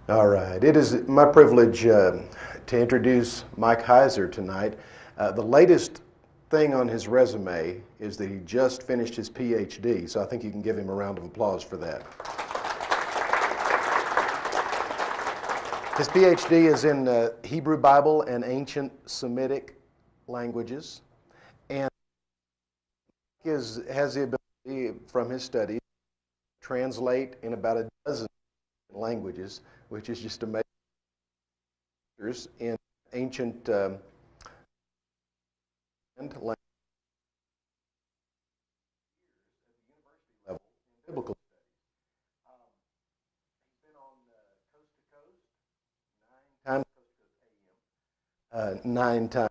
All right. It is my privilege to introduce Mike Heiser tonight. The latest thing on his resume is that he just finished his PhD, so I think you can give him a round of applause for that. His PhD is in Hebrew Bible and ancient Semitic languages, and has the ability from his studies to translate in about a dozen languages, which is just amazing. In ancient language level in biblical studies. He's been on Coast to Coast 9 times, Coast to Coast AM 9 times.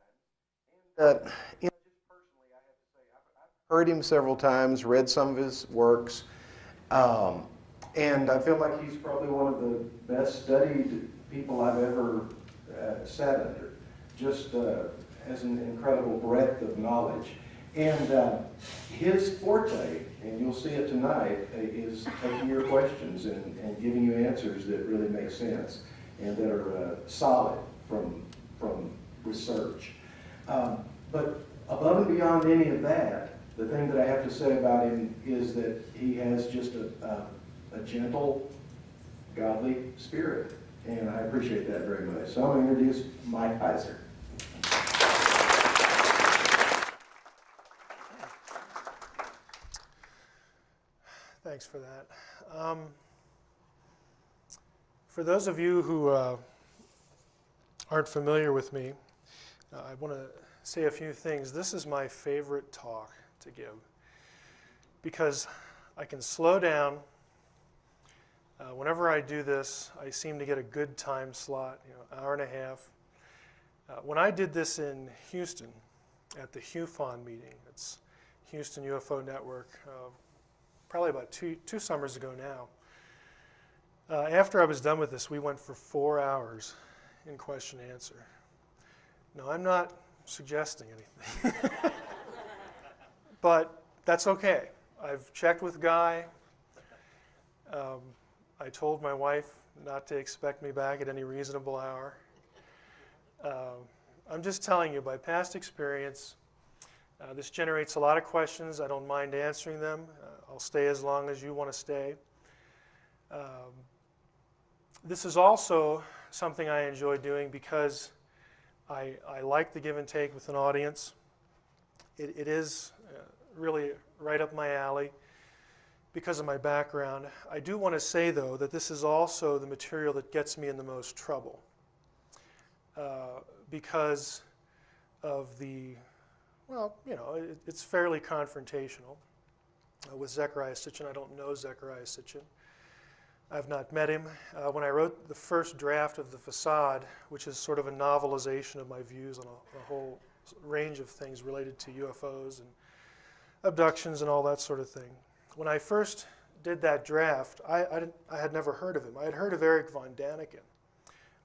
And just personally, I have to say, I've heard him several times, read some of his works, and I feel like he's probably one of the best studied people I've ever sat under. Just has an incredible breadth of knowledge. And his forte, and you'll see it tonight, is taking your questions and giving you answers that really make sense and that are solid from research. But above and beyond any of that, the thing that I have to say about him is that he has just a gentle, godly spirit. And I appreciate that very much. So I'm going to introduce Mike Heiser. Thanks for that. For those of you who aren't familiar with me, I want to say a few things. This is my favorite talk to give because I can slow down. Whenever I do this, I seem to get a good time slot, hour and a half. When I did this in Houston at the HUFON meeting, it's Houston UFO Network, probably about two summers ago now. After I was done with this, we went for 4 hours in question and answer. No, I'm not suggesting anything, but that's okay. I've checked with Guy. I told my wife not to expect me back at any reasonable hour. I'm just telling you, by past experience, this generates a lot of questions. I don't mind answering them. I'll stay as long as you want to stay. This is also something I enjoy doing because I like the give and take with an audience. It is really right up my alley because of my background. I do want to say, though, that this is also the material that gets me in the most trouble because of the, it's fairly confrontational. With Zechariah Sitchin, I don't know Zechariah Sitchin. I've not met him. When I wrote the first draft of The Facade, which is sort of a novelization of my views on a whole range of things related to UFOs and abductions and all that sort of thing. When I first did that draft, I had never heard of him. I had heard of Eric von Daniken,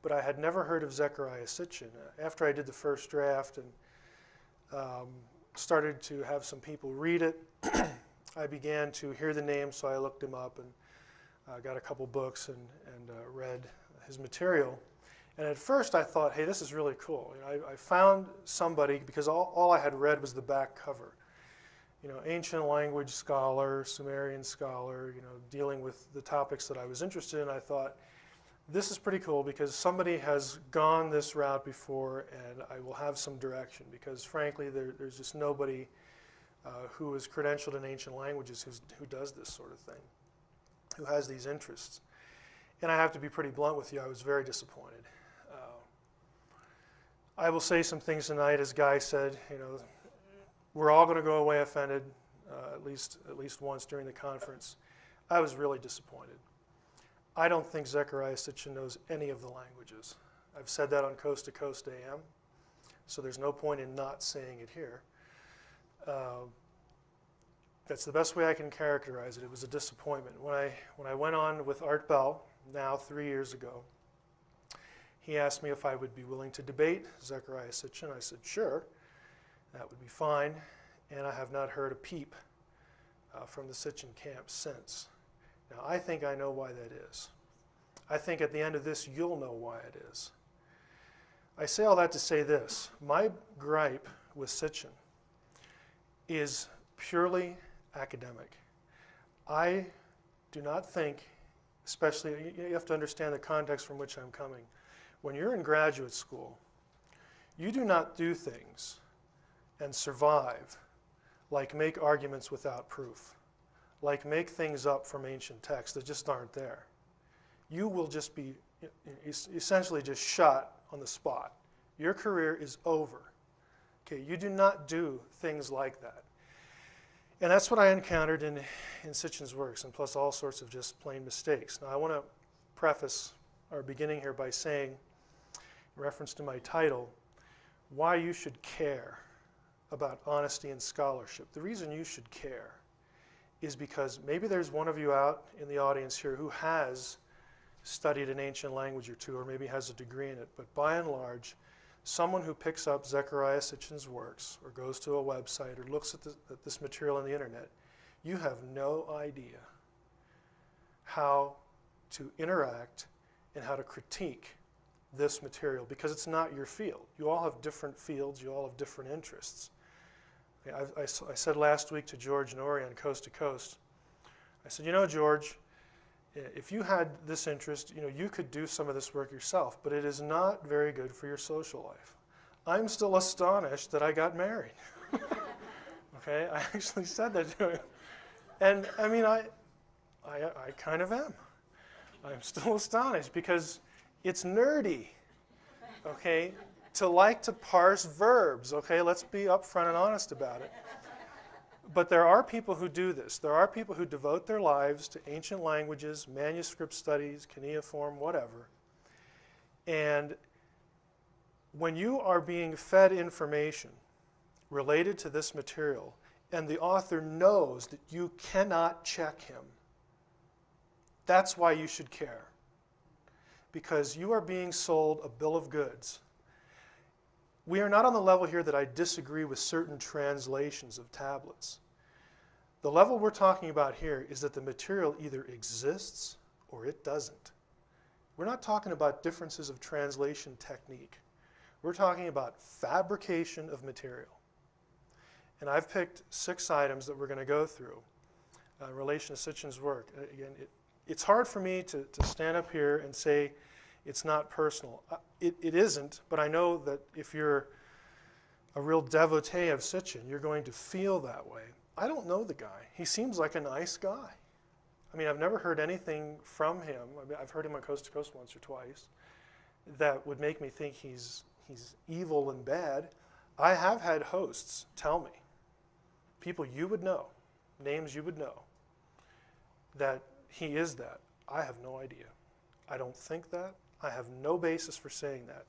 but I had never heard of Zechariah Sitchin. After I did the first draft and started to have some people read it, I began to hear the name, so I looked him up and got a couple books and read his material. And at first I thought, hey, this is really cool. I found somebody, because all I had read was the back cover. Ancient language scholar, Sumerian scholar, dealing with the topics that I was interested in. I thought, this is pretty cool because somebody has gone this route before and I will have some direction because, frankly, there's just nobody who is credentialed in ancient languages who does this sort of thing, who has these interests. And I have to be pretty blunt with you, I was very disappointed. I will say some things tonight, as Guy said, we're all going to go away offended, at least once during the conference. I was really disappointed. I don't think Zechariah Sitchin knows any of the languages. I've said that on Coast to Coast AM, so there's no point in not saying it here. That's the best way I can characterize it. It was a disappointment. When I went on with Art Bell, now 3 years ago, he asked me if I would be willing to debate Zechariah Sitchin. I said, sure, that would be fine. And I have not heard a peep from the Sitchin camp since. Now, I think I know why that is. I think at the end of this, you'll know why it is. I say all that to say this. My gripe with Sitchin is purely academic. I do not think, especially, you have to understand the context from which I'm coming. When you're in graduate school, you do not do things and survive like make arguments without proof, like make things up from ancient texts that just aren't there. You will just be essentially just shot on the spot. Your career is over. Okay, you do not do things like that. And that's what I encountered in Sitchin's works, and plus all sorts of just plain mistakes. Now I want to preface our beginning here by saying, in reference to my title, why you should care about honesty and scholarship. The reason you should care is because maybe there's one of you out in the audience here who has studied an ancient language or two, or maybe has a degree in it, but by and large, someone who picks up Zechariah Sitchin's works, or goes to a website, or looks at this material on the internet, you have no idea how to interact and how to critique this material, because it's not your field. You all have different fields, you all have different interests. I said last week to George and Ori on Coast to Coast, I said, you know, George, if you had this interest, you could do some of this work yourself, but it is not very good for your social life. I'm still astonished that I got married. Okay, I actually said that to him. And I mean, I kind of am. I'm still astonished because it's nerdy, okay, to like to parse verbs, okay? Let's be upfront and honest about it. But there are people who do this. There are people who devote their lives to ancient languages, manuscript studies, cuneiform, whatever. And when you are being fed information related to this material, and the author knows that you cannot check him, that's why you should care. Because you are being sold a bill of goods. We are not on the level here that I disagree with certain translations of tablets. The level we're talking about here is that the material either exists or it doesn't. We're not talking about differences of translation technique. We're talking about fabrication of material. And I've picked 6 items that we're going to go through in relation to Sitchin's work. Again, it's hard for me to stand up here and say it's not personal. It isn't, but I know that if you're a real devotee of Sitchin, you're going to feel that way. I don't know the guy. He seems like a nice guy. I mean, I've never heard anything from him. I mean, I've heard him on Coast to Coast once or twice that would make me think he's evil and bad. I have had hosts tell me, people you would know, names you would know, that he is that. I have no idea. I don't think that. I have no basis for saying that.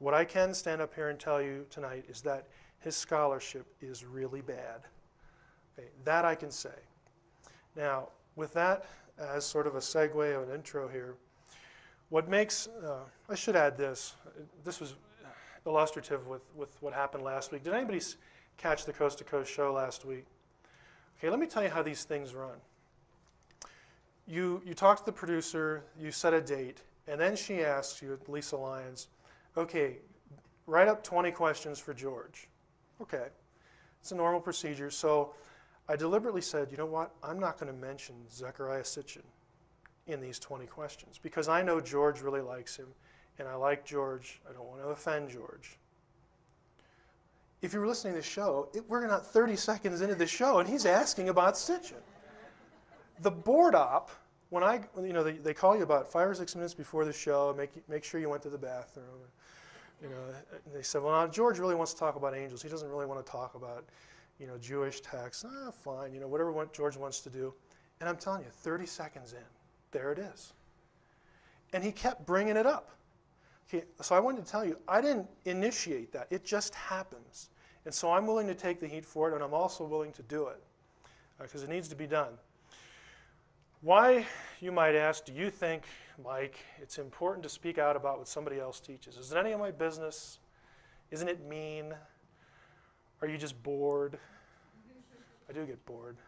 What I can stand up here and tell you tonight is that his scholarship is really bad. Okay, that I can say. Now, with that as sort of a segue or an intro here, what makes, I should add this. This was illustrative with what happened last week. Did anybody catch the Coast to Coast show last week? Okay, let me tell you how these things run. You talk to the producer, you set a date, and then she asks you, Lisa Lyons, okay, write up 20 questions for George. Okay, it's a normal procedure. So I deliberately said, you know what, I'm not going to mention Zechariah Sitchin in these 20 questions because I know George really likes him, and I like George. I don't want to offend George. If you were listening to the show, we're not 30 seconds into the show, and he's asking about Sitchin. The board op, they call you about 5 or 6 minutes before the show, make sure you went to the bathroom. And they said, well, now George really wants to talk about angels. He doesn't really want to talk about, Jewish texts. Fine, whatever George wants to do. And I'm telling you, 30 seconds in, there it is. And he kept bringing it up. Okay, so I wanted to tell you, I didn't initiate that. It just happens. And so I'm willing to take the heat for it, and I'm also willing to do it because it needs to be done. Why, you might ask, do you think, Mike, it's important to speak out about what somebody else teaches? Is it any of my business? Isn't it mean? Are you just bored? I do get bored.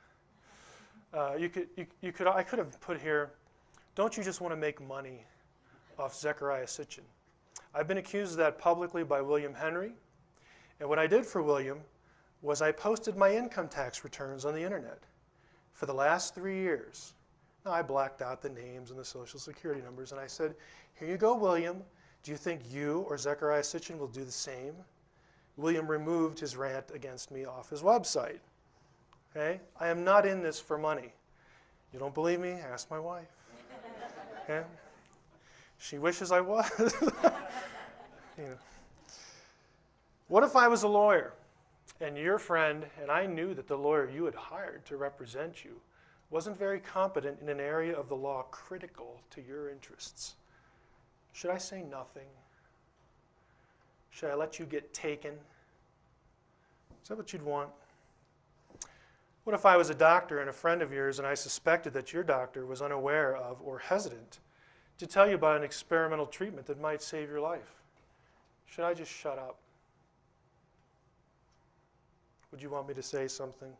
I could have put here, don't you just want to make money off Zechariah Sitchin. I've been accused of that publicly by William Henry, and what I did for William was I posted my income tax returns on the internet for the last 3 years. Now, I blacked out the names and the social security numbers, and I said, here you go, William. Do you think you or Zechariah Sitchin will do the same? William removed his rant against me off his website. Okay? I am not in this for money. You don't believe me? Ask my wife. Okay? She wishes I was. You know. What if I was a lawyer and your friend, and I knew that the lawyer you had hired to represent you wasn't very competent in an area of the law critical to your interests? Should I say nothing? Should I let you get taken? Is that what you'd want? What if I was a doctor and a friend of yours and I suspected that your doctor was unaware of or hesitant to tell you about an experimental treatment that might save your life? Should I just shut up? Would you want me to say something?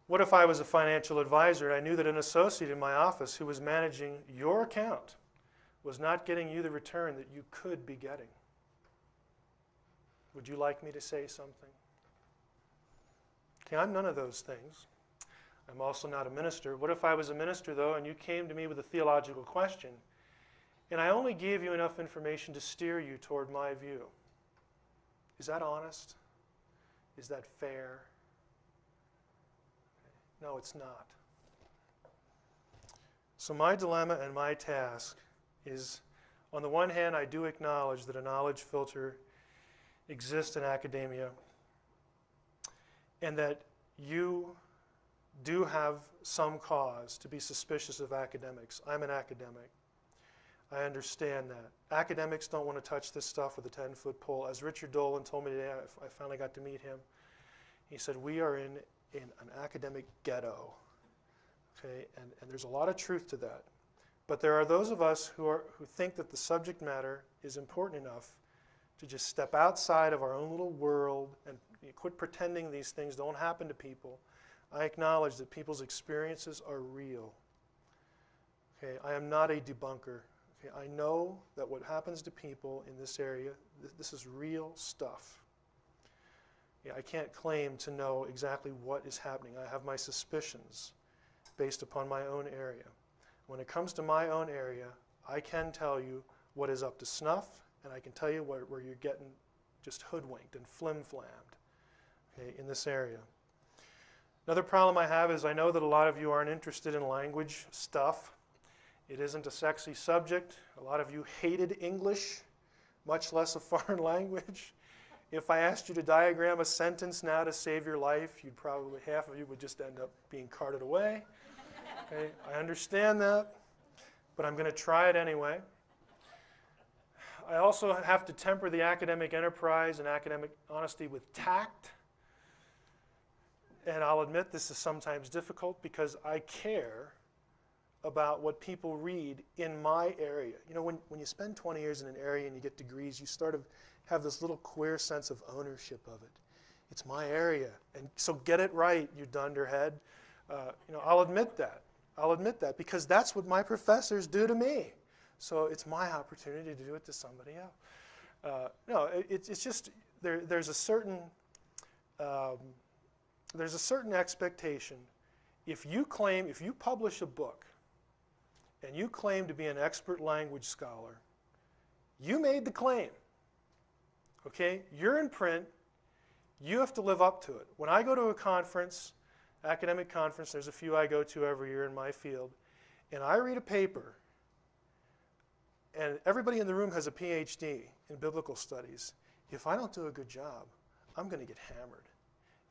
What if I was a financial advisor and I knew that an associate in my office who was managing your account was not getting you the return that you could be getting? Would you like me to say something? Okay, I'm none of those things. I'm also not a minister. What if I was a minister, though, and you came to me with a theological question, and I only gave you enough information to steer you toward my view? Is that honest? Is that fair? No, it's not. So my dilemma and my task is, on the one hand, I do acknowledge that a knowledge filter exists in academia, and that you do have some cause to be suspicious of academics. I'm an academic. I understand that. Academics don't want to touch this stuff with a 10-foot pole. As Richard Dolan told me today, I finally got to meet him. He said, we are in an academic ghetto. Okay? And there's a lot of truth to that. But there are those of us who think that the subject matter is important enough to just step outside of our own little world and quit pretending these things don't happen to people. I acknowledge that people's experiences are real. Okay? I am not a debunker. Okay? I know that what happens to people in this area, this is real stuff. Yeah, I can't claim to know exactly what is happening. I have my suspicions based upon my own area. When it comes to my own area, I can tell you what is up to snuff, and I can tell you where you're getting just hoodwinked and flim-flammed, okay, in this area. Another problem I have is I know that a lot of you aren't interested in language stuff. It isn't a sexy subject. A lot of you hated English, much less a foreign language. If I asked you to diagram a sentence now to save your life, you'd probably, half of you would just end up being carted away. Okay, I understand that, but I'm going to try it anyway. I also have to temper the academic enterprise and academic honesty with tact. And I'll admit this is sometimes difficult because I care about what people read in my area. You know, when you spend 20 years in an area and you get degrees, you sort of have this little queer sense of ownership of it. It's my area, and so get it right, you dunderhead. You know, I'll admit that. I'll admit that because that's what my professors do to me. So it's my opportunity to do it to somebody else. No, it's just there's a certain expectation. If you publish a book and you claim to be an expert language scholar, you made the claim. Okay? You're in print. You have to live up to it. When I go to a conference, academic conference, there's a few I go to every year in my field, and I read a paper, and everybody in the room has a PhD in biblical studies. If I don't do a good job, I'm going to get hammered.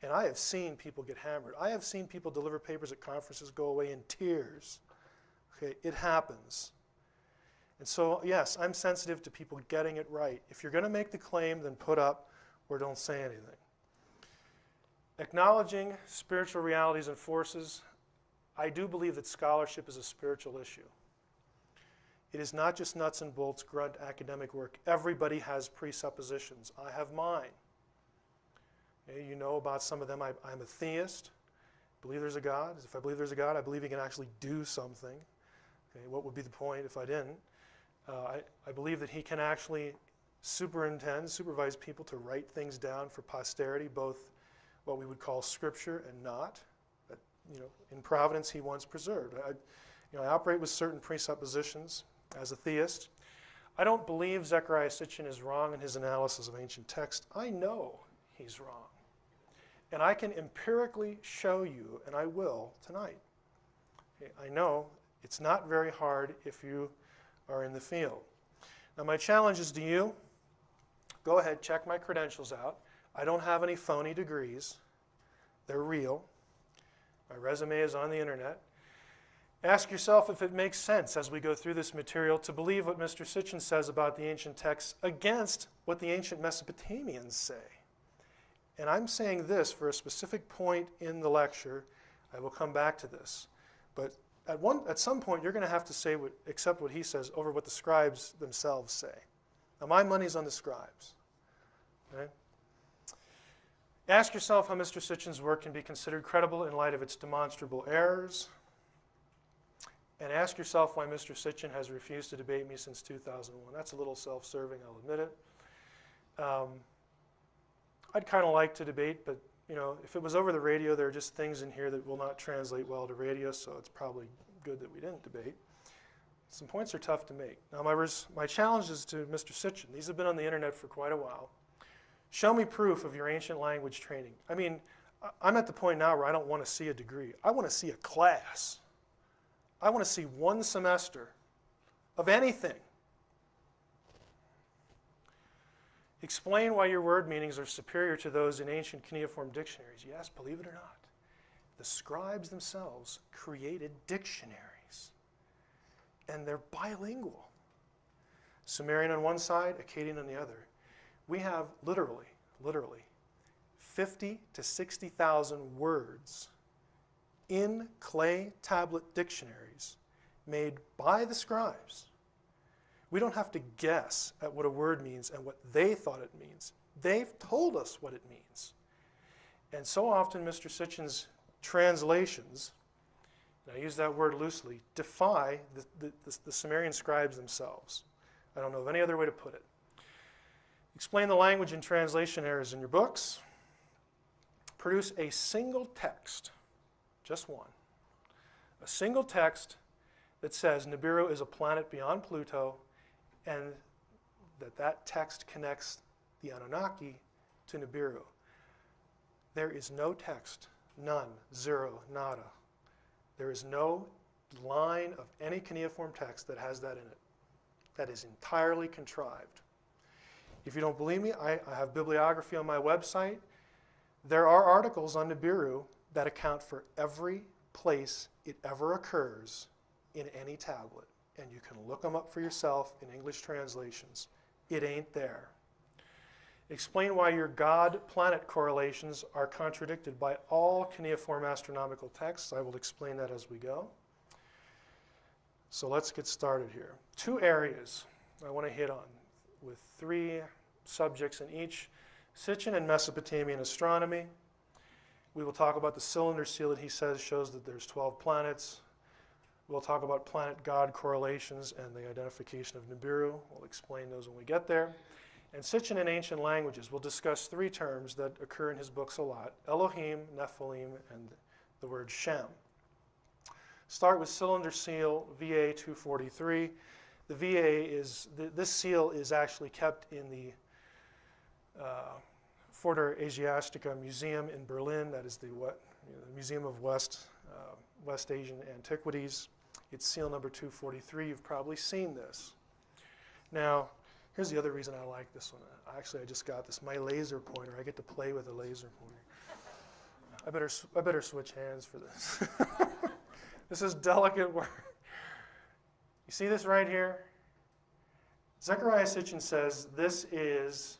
And I have seen people get hammered. I have seen people deliver papers at conferences go away in tears. Okay, it happens. And so, yes, I'm sensitive to people getting it right. If you're going to make the claim, then put up or don't say anything. Acknowledging spiritual realities and forces, I do believe that scholarship is a spiritual issue. It is not just nuts and bolts, grunt academic work. Everybody has presuppositions. I have mine. Okay, you know about some of them. I'm a theist. I believe there's a God. If I believe there's a God, I believe he can actually do something. Okay, what would be the point if I didn't? I believe that he can actually supervise people to write things down for posterity, both what we would call scripture and not. But, in providence, he wants preserved. I operate with certain presuppositions as a theist. I don't believe Zechariah Sitchin is wrong in his analysis of ancient text. I know he's wrong. And I can empirically show you, and I will tonight. Okay, I know it's not very hard if you are in the field. Now, my challenge is to you. Go ahead, check my credentials out. I don't have any phony degrees. They're real. My resume is on the internet. Ask yourself if it makes sense as we go through this material to believe what Mr. Sitchin says about the ancient texts against what the ancient Mesopotamians say. And I'm saying this for a specific point in the lecture. I will come back to this. But at some point, you're going to have to accept what he says over what the scribes themselves say. Now, my money's on the scribes. Okay? Ask yourself how Mr. Sitchin's work can be considered credible in light of its demonstrable errors. And ask yourself why Mr. Sitchin has refused to debate me since 2001. That's a little self-serving, I'll admit it. I'd kind of like to debate, but if it was over the radio, there are just things in here that will not translate well to radio, so it's probably good that we didn't debate. Some points are tough to make. Now, my challenge is to Mr. Sitchin. These have been on the internet for quite a while. Show me proof of your ancient language training. I mean, I'm at the point now where I don't want to see a degree. I want to see a class. I want to see one semester of anything. Explain why your word meanings are superior to those in ancient cuneiform dictionaries. Yes, believe it or not, the scribes themselves created dictionaries, and they're bilingual. Sumerian on one side, Akkadian on the other. We have literally 50 to 60,000 words in clay tablet dictionaries made by the scribes. We don't have to guess at what a word means and what they thought it means. They've told us what it means. And so often Mr. Sitchin's translations, and I use that word loosely, defy the Sumerian scribes themselves. I don't know of any other way to put it. Explain the language and translation errors in your books. Produce a single text, just one, a single text that says Nibiru is a planet beyond Pluto, and that text connects the Anunnaki to Nibiru. There is no text, none, zero, nada. There is no line of any cuneiform text that has that in it. That is entirely contrived. If you don't believe me, I have bibliography on my website. There are articles on Nibiru that account for every place it ever occurs in any tablet. And you can look them up for yourself in English translations. It ain't there. Explain why your God-planet correlations are contradicted by all cuneiform astronomical texts. I will explain that as we go. So let's get started here. 2 areas I want to hit on with 3 subjects in each: Sitchin and Mesopotamian astronomy. We will talk about the cylinder seal that he says shows that there's 12 planets. We'll talk about planet-God correlations and the identification of Nibiru. We'll explain those when we get there. And Sitchin in ancient languages. We'll discuss 3 terms that occur in his books a lot: Elohim, Nephilim, and the word Shem. Start with cylinder seal VA 243. The VA is, this seal is actually kept in the Forter Asiatica Museum in Berlin. That is the Museum of West Asian Antiquities. It's seal number 243. You've probably seen this. Now, here's the other reason I like this one. Actually, I just got this. My laser pointer. I get to play with a laser pointer. I better switch hands for this. This is delicate work. You see this right here? Zechariah Sitchin says this is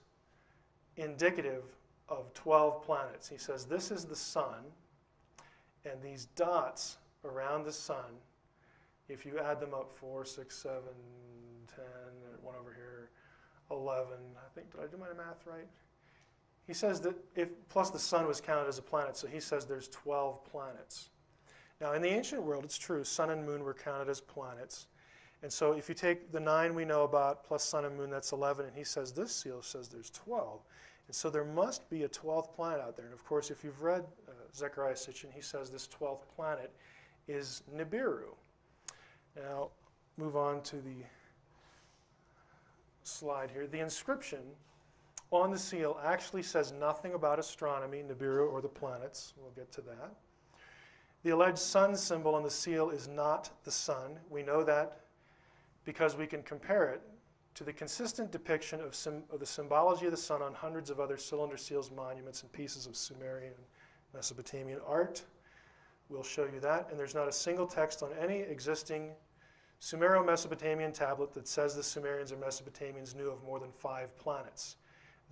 indicative of 12 planets. He says this is the sun, and these dots around the sun, if you add them up, 4, 6, 7, 10, and one over here, 11, I think, did I do my math right? He says that plus the sun was counted as a planet, so he says there's 12 planets. Now, in the ancient world, it's true, sun and moon were counted as planets. And so if you take the 9 we know about plus sun and moon, that's 11, and he says this seal says there's 12. And so there must be a 12th planet out there. And of course, if you've read Zechariah Sitchin, he says this 12th planet is Nibiru. Now, move on to the slide here. The inscription on the seal actually says nothing about astronomy, Nibiru, or the planets. We'll get to that. The alleged sun symbol on the seal is not the sun. We know that because we can compare it to the consistent depiction of the symbology of the sun on hundreds of other cylinder seals, monuments, and pieces of Sumerian Mesopotamian art. We'll show you that. And there's not a single text on any existing Sumero-Mesopotamian tablet that says the Sumerians or Mesopotamians knew of more than 5 planets.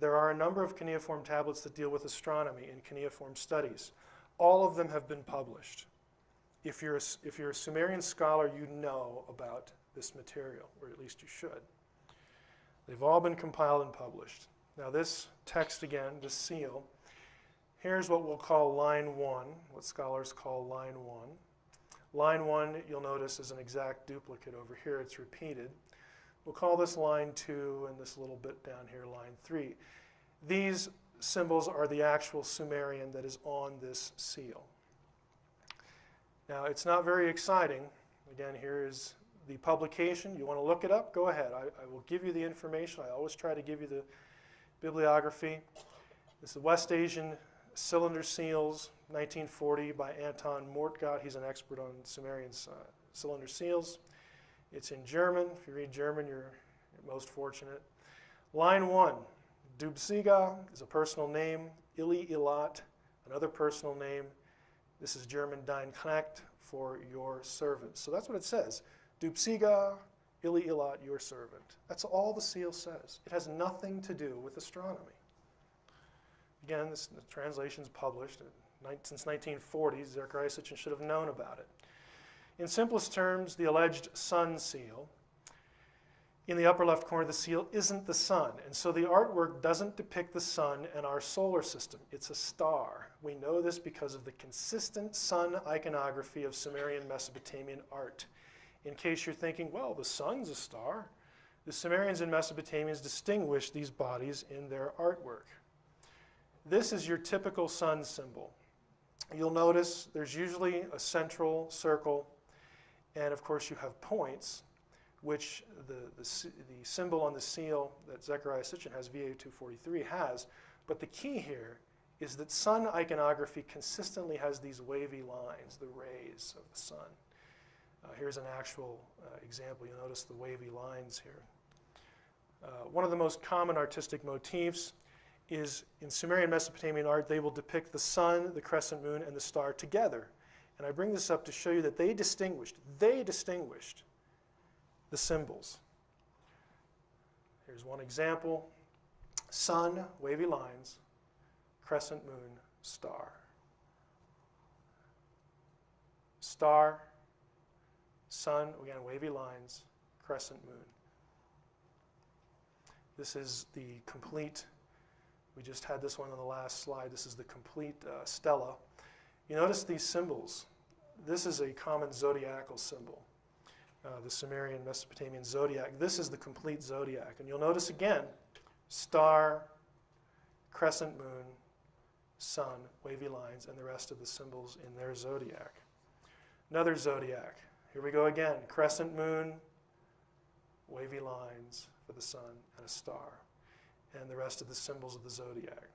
There are a number of cuneiform tablets that deal with astronomy and cuneiform studies. All of them have been published. If you're a Sumerian scholar, you know about this material, or at least you should. They've all been compiled and published. Now this text again, this seal, here's what we'll call line 1, what scholars call line 1. Line 1, you'll notice, is an exact duplicate. Over here it's repeated. We'll call this line 2, and this little bit down here line 3. These symbols are the actual Sumerian that is on this seal. Now it's not very exciting. Again, here is the publication. You want to look it up? Go ahead. I will give you the information. I always try to give you the bibliography. This is the West Asian Cylinder Seals, 1940, by Anton Mortgott. He's an expert on Sumerian cylinder seals. It's in German. If you read German, you're most fortunate. Line 1, Dubsiga is a personal name. Ili Ilat, another personal name. This is German Dein Knecht, for your servant. So that's what it says. Dubsiga, Ili Ilat, your servant. That's all the seal says. It has nothing to do with astronomy. Again, the translation's published since 1940. Zechariah Sitchin should have known about it. In simplest terms, the alleged sun seal, in the upper left corner of the seal, isn't the sun. And so the artwork doesn't depict the sun and our solar system. It's a star. We know this because of the consistent sun iconography of Sumerian Mesopotamian art. In case you're thinking, well, the sun's a star, the Sumerians and Mesopotamians distinguished these bodies in their artwork. This is your typical sun symbol. You'll notice there's usually a central circle, and of course you have points, which the symbol on the seal that Zechariah Sitchin has, VA243, has. But the key here is that sun iconography consistently has these wavy lines, the rays of the sun. Here's an actual example. You'll notice the wavy lines here. One of the most common artistic motifs is in Sumerian Mesopotamian art, they will depict the sun, the crescent moon, and the star together. And I bring this up to show you that they distinguished the symbols. Here's one example. Sun, wavy lines, crescent moon, star. Star, sun, again, wavy lines, crescent moon. This is the complete, we just had this one on the last slide, this is the complete stela. You notice these symbols. This is a common zodiacal symbol, the Sumerian Mesopotamian zodiac. This is the complete zodiac. And you'll notice again, star, crescent moon, sun, wavy lines, and the rest of the symbols in their zodiac. Another zodiac. Here we go again. Crescent moon, wavy lines for the sun, and a star. And the rest of the symbols of the zodiac.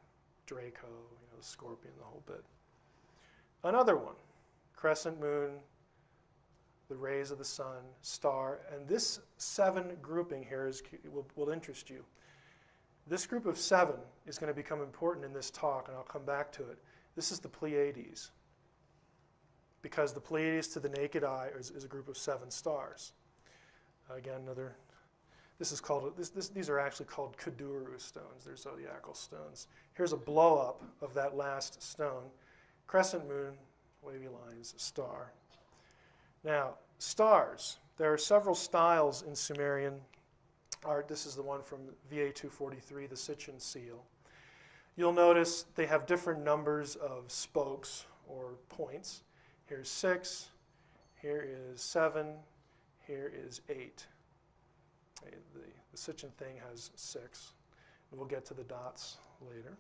Draco, the scorpion, the whole bit. Another one. Crescent moon, the rays of the sun, star. And this 7 grouping here will interest you. This group of 7 is going to become important in this talk, and I'll come back to it. This is the Pleiades, because the Pleiades to the naked eye is a group of 7 stars. Again, these are actually called Kuduru stones. They're zodiacal stones. Here's a blow-up of that last stone. Crescent moon, wavy lines, star. Now, stars. There are several styles in Sumerian art. This is the one from VA243, the Sitchin seal. You'll notice they have different numbers of spokes or points. Here's 6, here is 7, here is 8. Okay, the Sitchin thing has 6. We'll get to the dots later.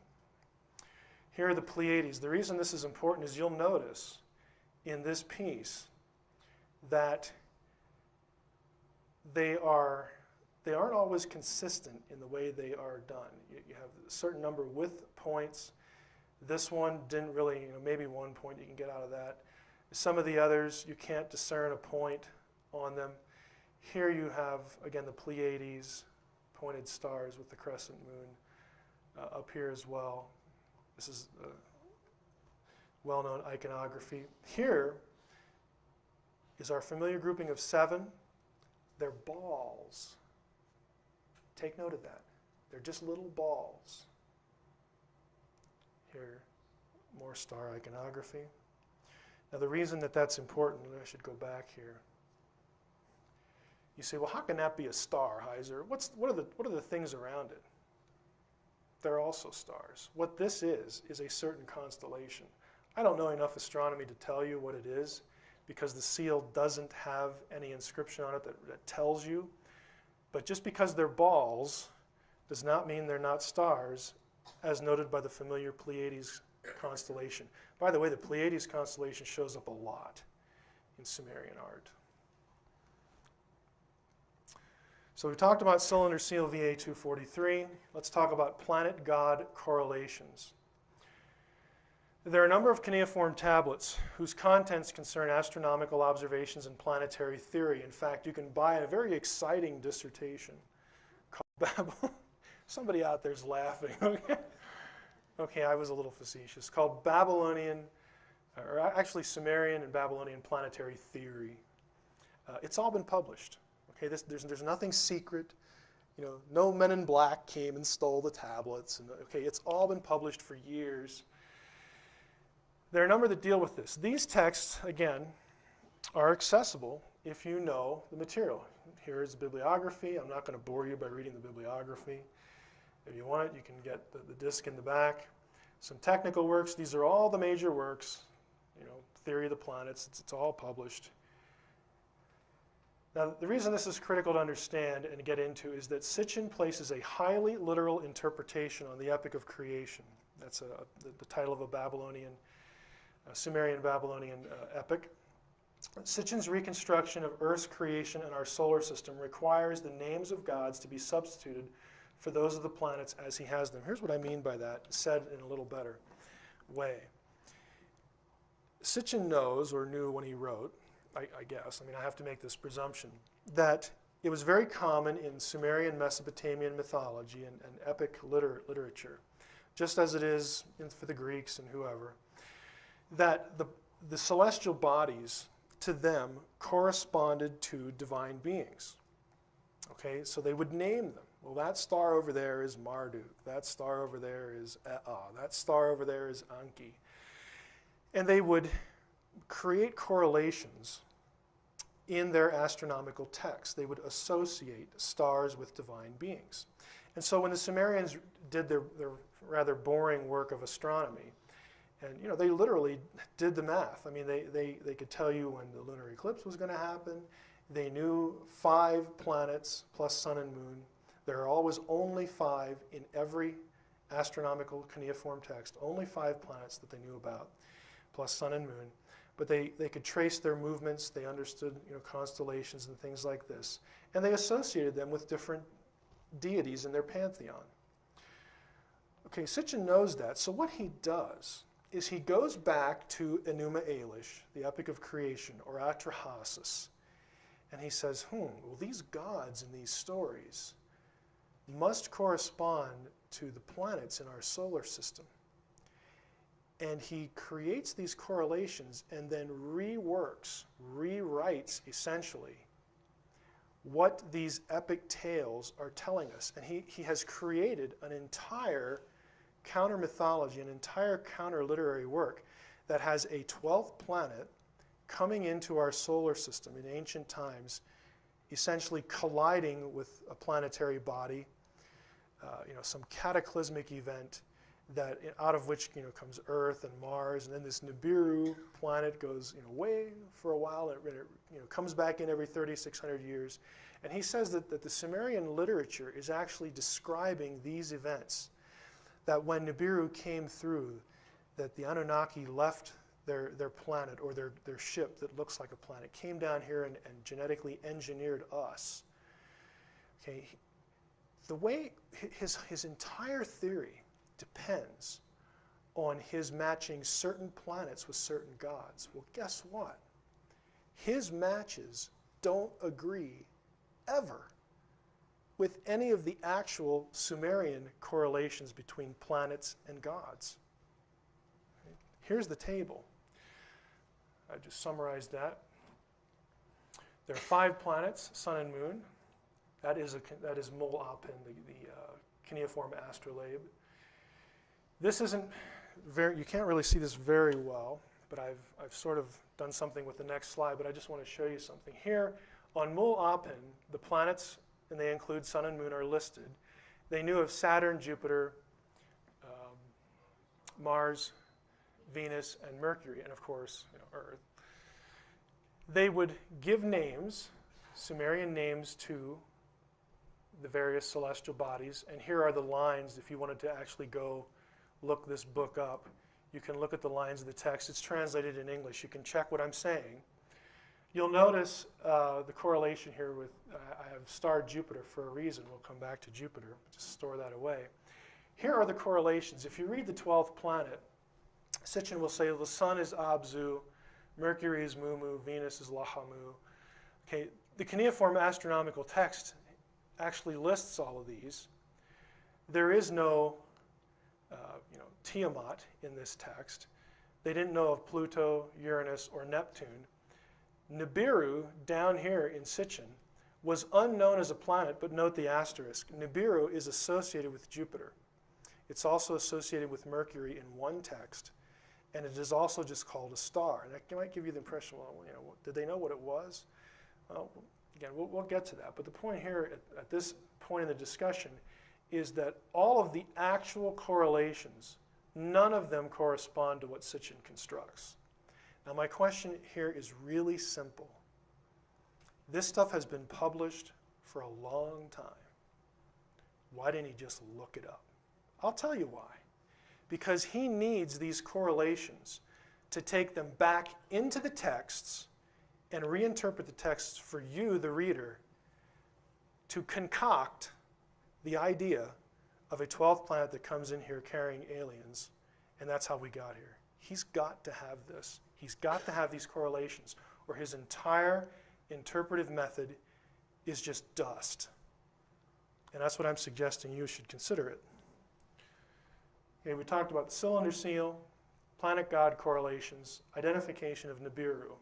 Here are the Pleiades. The reason this is important is you'll notice in this piece that they aren't always consistent in the way they are done. You have a certain number with points. This one didn't really, maybe 1 point you can get out of that. Some of the others, you can't discern a point on them. Here you have, again, the Pleiades, pointed stars with the crescent moon up here as well. This is a well-known iconography. Here is our familiar grouping of 7. They're balls. Take note of that. They're just little balls. Here, more star iconography. Now the reason that that's important, I should go back here. You say, well, how can that be a star, Heiser? What are the things around it? They're also stars. What this is a certain constellation. I don't know enough astronomy to tell you what it is because the seal doesn't have any inscription on it that tells you. But just because they're balls does not mean they're not stars, as noted by the familiar Pleiades constellation. By the way, the Pleiades constellation shows up a lot in Sumerian art. So we've talked about cylinder seal VA243. Let's talk about planet-god correlations. There are a number of cuneiform tablets whose contents concern astronomical observations and planetary theory. In fact, you can buy a very exciting dissertation called Babylon. Somebody out there's laughing. Okay, I was a little facetious. Called Babylonian, or actually Sumerian and Babylonian planetary theory. It's all been published. Okay, there's nothing secret. No men in black came and stole the tablets. And, okay, it's all been published for years. There are a number that deal with this. These texts, again, are accessible if you know the material. Here is the bibliography. I'm not going to bore you by reading the bibliography. If you want it, you can get the disc in the back. Some technical works. These are all the major works. Theory of the planets. It's all published. Now, the reason this is critical to understand and get into is that Sitchin places a highly literal interpretation on the epic of creation. That's the title of a Sumerian Babylonian epic. Sitchin's reconstruction of Earth's creation and our solar system requires the names of gods to be substituted for those of the planets as he has them. Here's what I mean by that, said in a little better way. Sitchin knows, or knew when he wrote, I guess, I have to make this presumption, that it was very common in Sumerian Mesopotamian mythology and epic literature, just as it is for the Greeks and whoever, that the celestial bodies, to them, corresponded to divine beings. Okay, so they would name them. Well, that star over there is Marduk. That star over there is Ea. That star over there is Anki. And they would create correlations in their astronomical texts. They would associate stars with divine beings. And so when the Sumerians did their rather boring work of astronomy, and they literally did the math. They could tell you when the lunar eclipse was going to happen. They knew 5 planets plus sun and moon. There are always only 5 in every astronomical cuneiform text, only 5 planets that they knew about, plus sun and moon. But they could trace their movements. They understood constellations and things like this. And they associated them with different deities in their pantheon. Okay, Sitchin knows that. So what he does is he goes back to Enuma Elish, the epic of creation, or Atrahasis, and he says, well, these gods in these stories must correspond to the planets in our solar system. And he creates these correlations and then rewrites, essentially, what these epic tales are telling us. And he has created an entire counter-mythology, an entire counter-literary work that has a 12th planet coming into our solar system in ancient times, essentially colliding with a planetary body, some cataclysmic event that out of which comes Earth and Mars, and then this Nibiru planet goes way for a while, and it comes back in every 3,600 years. And he says that the Sumerian literature is actually describing these events, that when Nibiru came through, that the Anunnaki left their planet, or their ship that looks like a planet, came down here and genetically engineered us. Okay, the way his entire theory depends on his matching certain planets with certain gods. Well, guess what? His matches don't agree ever with any of the actual Sumerian correlations between planets and gods. Here's the table. I just summarized that. There are 5 planets, Sun and Moon. That is Mol Apen, the cuneiform astrolabe. This isn't very, you can't really see this very well, but I've sort of done something with the next slide, but I just want to show you something. Here on Mol Apen, the planets, and they include Sun and Moon, are listed. They knew of Saturn, Jupiter, Mars, Venus, and Mercury, and of course, Earth. They would give names, Sumerian names, to the various celestial bodies, and here are the lines. If you wanted to actually go look this book up, you can look at the lines of the text. It's translated in English. You can check what I'm saying. You'll notice the correlation here with, I have starred Jupiter for a reason. We'll come back to Jupiter. Just store that away. Here are the correlations. If you read the 12th planet, Sitchin will say the Sun is Abzu, Mercury is Mumu, Venus is Lahamu. Okay, the cuneiform astronomical text actually lists all of these. There is no Tiamat in this text. They didn't know of Pluto, Uranus, or Neptune. Nibiru, down here in Sitchin, was unknown as a planet, but note the asterisk. Nibiru is associated with Jupiter. It's also associated with Mercury in one text, and it is also just called a star. And that might give you the impression, well, did they know what it was? Well, again, we'll get to that. But the point here at this point in the discussion is that all of the actual correlations, none of them correspond to what Sitchin constructs. Now, my question here is really simple. This stuff has been published for a long time. Why didn't he just look it up? I'll tell you why. Because he needs these correlations to take them back into the texts and reinterpret the texts for you, the reader, to concoct the idea of a 12th planet that comes in here carrying aliens, and that's how we got here. He's got to have this. He's got to have these correlations, or his entire interpretive method is just dust. And that's what I'm suggesting you should consider it. Okay, we talked about the cylinder seal, planet-god correlations, identification of Nibiru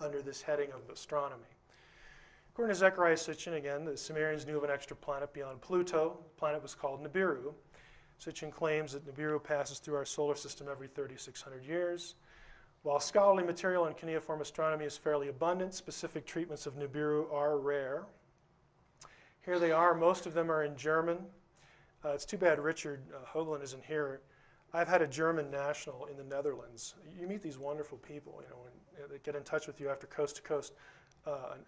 under this heading of astronomy. According to Zechariah Sitchin, again, the Sumerians knew of an extra planet beyond Pluto. The planet was called Nibiru. Sitchin claims that Nibiru passes through our solar system every 3,600 years. While scholarly material in cuneiform astronomy is fairly abundant, specific treatments of Nibiru are rare. Here they are. Most of them are in German. It's too bad Richard Hoagland isn't here. I've had a German national in the Netherlands. You meet these wonderful people, when they get in touch with you after coast to coast.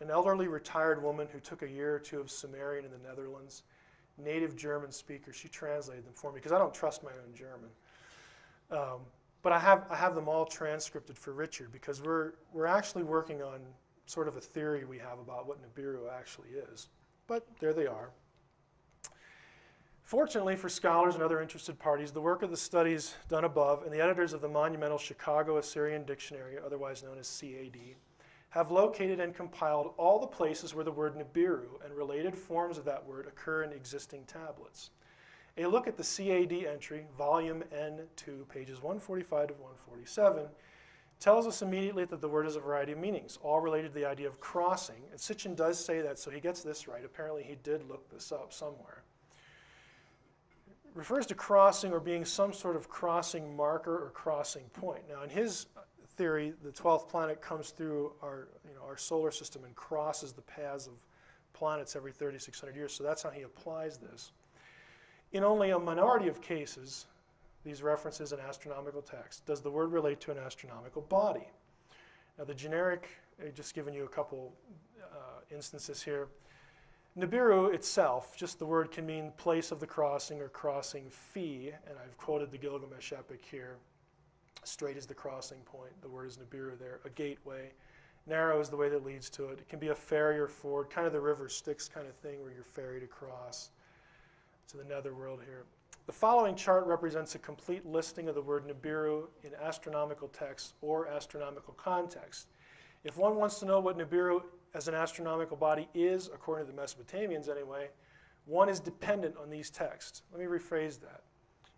An elderly retired woman who took a year or two of Sumerian in the Netherlands, native German speaker. She translated them for me because I don't trust my own German. But I have them all transcripted for Richard because we're actually working on sort of a theory we have about what Nibiru actually is. But there they are. Fortunately for scholars and other interested parties, the work of the studies done above and the editors of the monumental Chicago Assyrian Dictionary, otherwise known as CAD, have located and compiled all the places where the word Nibiru and related forms of that word occur in existing tablets. A look at the CAD entry, volume N2, pages 145 to 147, tells us immediately that the word has a variety of meanings, all related to the idea of crossing. And Sitchin does say that, so he gets this right. Apparently he did look this up somewhere. It refers to crossing or being some sort of crossing marker or crossing point. Now in his theory, the 12th planet comes through our solar system and crosses the paths of planets every 3,600 years, so that's how he applies this. In only a minority of cases, these references in astronomical text, does the word relate to an astronomical body? Now the generic, just giving you a couple instances here. Nibiru itself, just the word can mean place of the crossing or crossing fee, and I've quoted the Gilgamesh epic here. Straight is the crossing point, the word is Nibiru there, a gateway. Narrow is the way that leads to it. It can be a ferry or ford, kind of the river Styx kind of thing where you're ferried across to the netherworld here. The following chart represents a complete listing of the word Nibiru in astronomical text or astronomical context. If one wants to know what Nibiru as an astronomical body is, according to the Mesopotamians anyway, one is dependent on these texts. Let me rephrase that.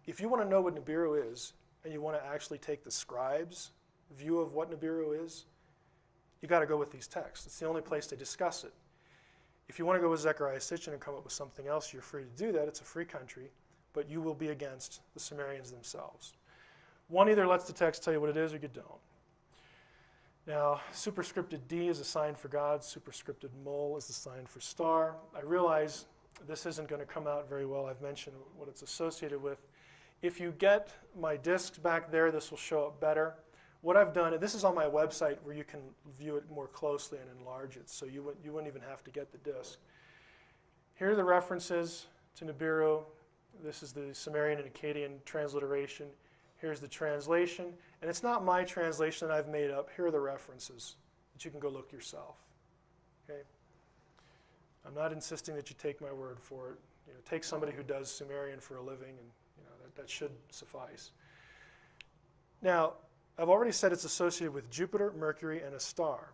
If you want to know what Nibiru is, and you want to actually take the scribes' view of what Nibiru is, you got to go with these texts. It's the only place they discuss it. If you want to go with Zechariah Sitchin and come up with something else, you're free to do that. It's a free country, but you will be against the Sumerians themselves. One either lets the text tell you what it is or you don't. Now, superscripted D is a sign for God. Superscripted mole is the sign for star. I realize this isn't going to come out very well. I've mentioned what it's associated with. If you get my discs back there, this will show up better. What I've done, and this is on my website where you can view it more closely and enlarge it, so you wouldn't even have to get the disc. Here are the references to Nibiru. This is the Sumerian and Akkadian transliteration. Here's the translation, and it's not my translation that I've made up. Here are the references that you can go look yourself. Okay? I'm not insisting that you take my word for it. You know, take somebody who does Sumerian for a living, and you know, that should suffice. Now, I've already said it's associated with Jupiter, Mercury, and a star.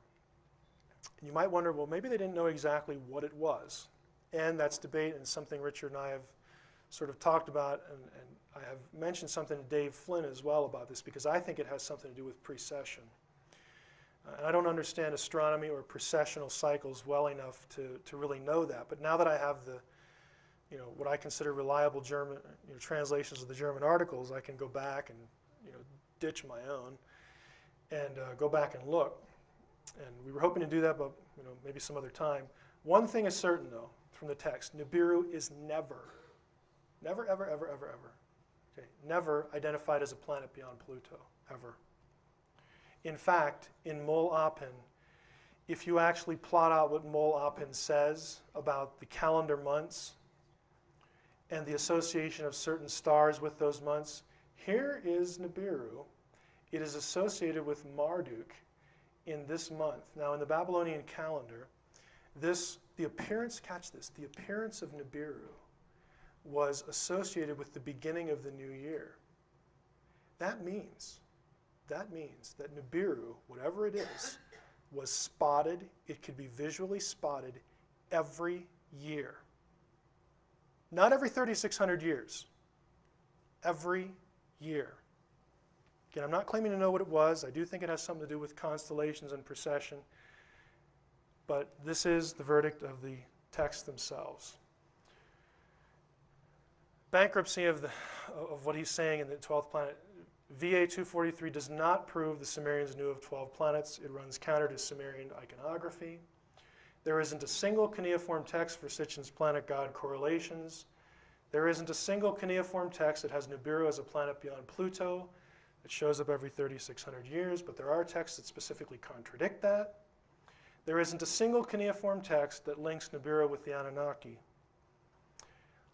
And you might wonder, well, maybe they didn't know exactly what it was. And that's debate, and something Richard and I have sort of talked about, and I have mentioned something to Dave Flynn as well about this, because I think it has something to do with precession. And I don't understand astronomy or precessional cycles well enough to really know that. But now that I have the, you know, what I consider reliable German translations of the German articles, I can go back and ditch my own and go back and look. And we were hoping to do that, but maybe some other time. One thing is certain, though, from the text: Nibiru is never, ever, ever, okay, never identified as a planet beyond Pluto, ever. In fact, in Mol Apen, if you actually plot out what Mol Apen says about the calendar months and the association of certain stars with those months, here is Nibiru. It is associated with Marduk in this month. Now, in the Babylonian calendar, the appearance, catch this, the appearance of Nibiru was associated with the beginning of the new year. That means that Nibiru, whatever it is, was spotted. It could be visually spotted every year. Not every 3,600 years. Every year. Again, I'm not claiming to know what it was. I do think it has something to do with constellations and precession. But this is the verdict of the texts themselves. Bankruptcy of what he's saying in the 12th planet. VA 243 does not prove the Sumerians knew of 12 planets. It runs counter to Sumerian iconography. There isn't a single cuneiform text for Sitchin's planet-god correlations. There isn't a single cuneiform text that has Nibiru as a planet beyond Pluto. It shows up every 3,600 years, but there are texts that specifically contradict that. There isn't a single cuneiform text that links Nibiru with the Anunnaki.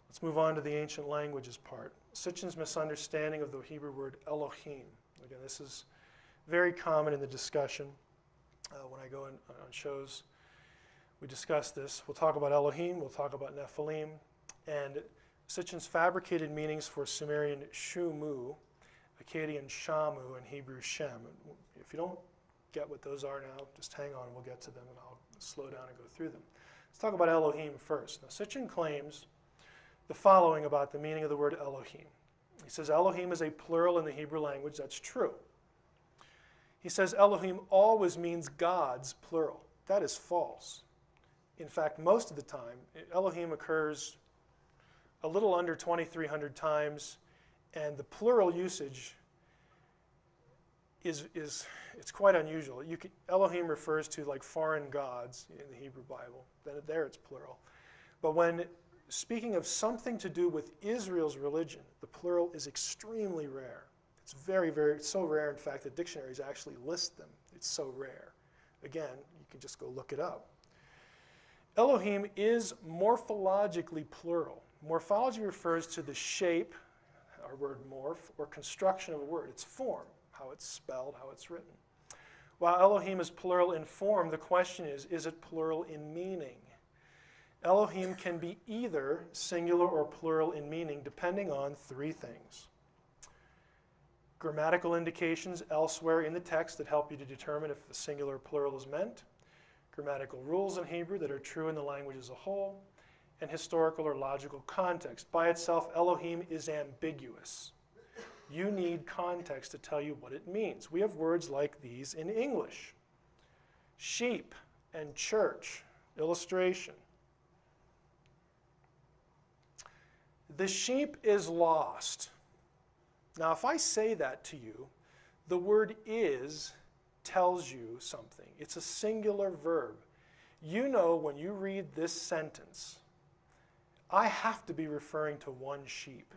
Let's move on to the ancient languages part. Sitchin's misunderstanding of the Hebrew word Elohim. Again, this is very common in the discussion. When I go on shows, we discuss this. We'll talk about Elohim, we'll talk about Nephilim, and Sitchin's fabricated meanings for Sumerian Shumu, Akkadian Shamu, and Hebrew Shem. If you don't get what those are now, just hang on and we'll get to them, and I'll slow down and go through them. Let's talk about Elohim first. Now, Sitchin claims the following about the meaning of the word Elohim. He says Elohim is a plural in the Hebrew language. That's true. He says Elohim always means gods, plural. That is false. In fact, most of the time, Elohim occurs a little under 2,300 times, and the plural usage it's quite unusual. Elohim refers to like foreign gods in the Hebrew Bible. Then there it's plural. But when speaking of something to do with Israel's religion, the plural is extremely rare. It's it's so rare, in fact, that dictionaries actually list them. It's so rare. Again, you can just go look it up. Elohim is morphologically plural. Morphology refers to the shape, our word morph, or construction of a word, its form, how it's spelled, how it's written. While Elohim is plural in form, the question is it plural in meaning? Elohim can be either singular or plural in meaning, depending on three things. Grammatical indications elsewhere in the text that help you to determine if the singular or plural is meant, grammatical rules in Hebrew that are true in the language as a whole, and historical or logical context. By itself, Elohim is ambiguous. You need context to tell you what it means. We have words like these in English. Sheep and church. Illustration. The sheep is lost. Now, if I say that to you, the word is tells you something. It's a singular verb. You know when you read this sentence, I have to be referring to one sheep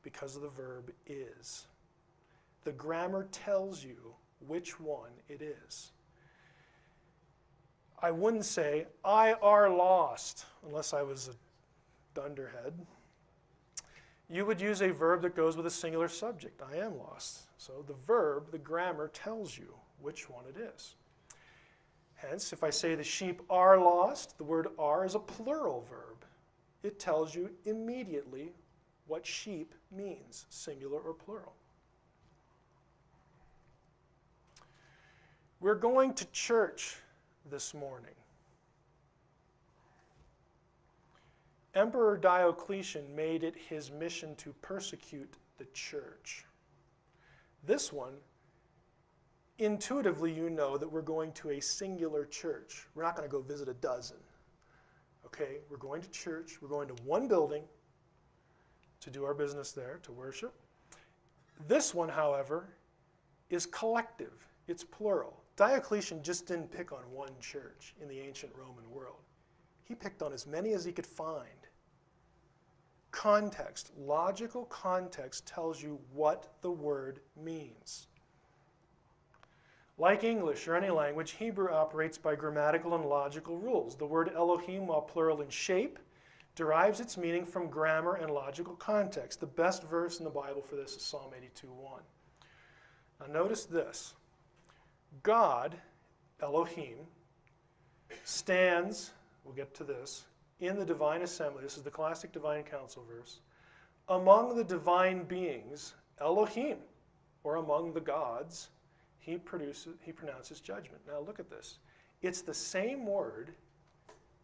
because of the verb is. The grammar tells you which one it is. I wouldn't say, I are lost, unless I was a dunderhead. You would use a verb that goes with a singular subject. I am lost. So the verb, the grammar, tells you which one it is. Hence, if I say the sheep are lost, the word are is a plural verb. It tells you immediately what sheep means, singular or plural. We're going to church this morning. Emperor Diocletian made it his mission to persecute the church. This one, intuitively you know that we're going to a singular church. We're not going to go visit a dozen. Okay, we're going to church. We're going to one building to do our business there, to worship. This one, however, is collective. It's plural. Diocletian just didn't pick on one church in the ancient Roman world. He picked on as many as he could find. Context, logical context tells you what the word means. Like English or any language, Hebrew operates by grammatical and logical rules. The word Elohim, while plural in shape, derives its meaning from grammar and logical context. The best verse in the Bible for this is Psalm 82:1. Now notice this. God, Elohim, stands, we'll get to this, in the divine assembly, this is the classic divine council verse, among the divine beings, Elohim, or among the gods, he pronounces judgment. Now look at this. It's the same word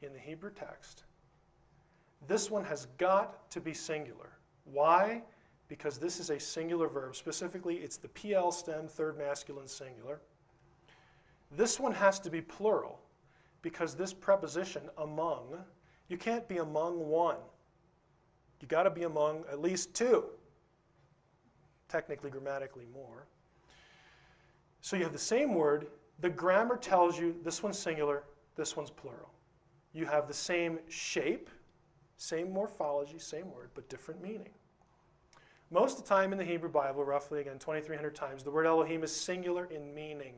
in the Hebrew text. This one has got to be singular. Why? Because this is a singular verb. Specifically, it's the PL stem, third masculine singular. This one has to be plural because this preposition, among, you can't be among one. You got to be among at least two. Technically, grammatically more. So you have the same word. The grammar tells you this one's singular, this one's plural. You have the same shape, same morphology, same word, but different meaning. Most of the time in the Hebrew Bible, roughly again 2,300 times, the word Elohim is singular in meaning.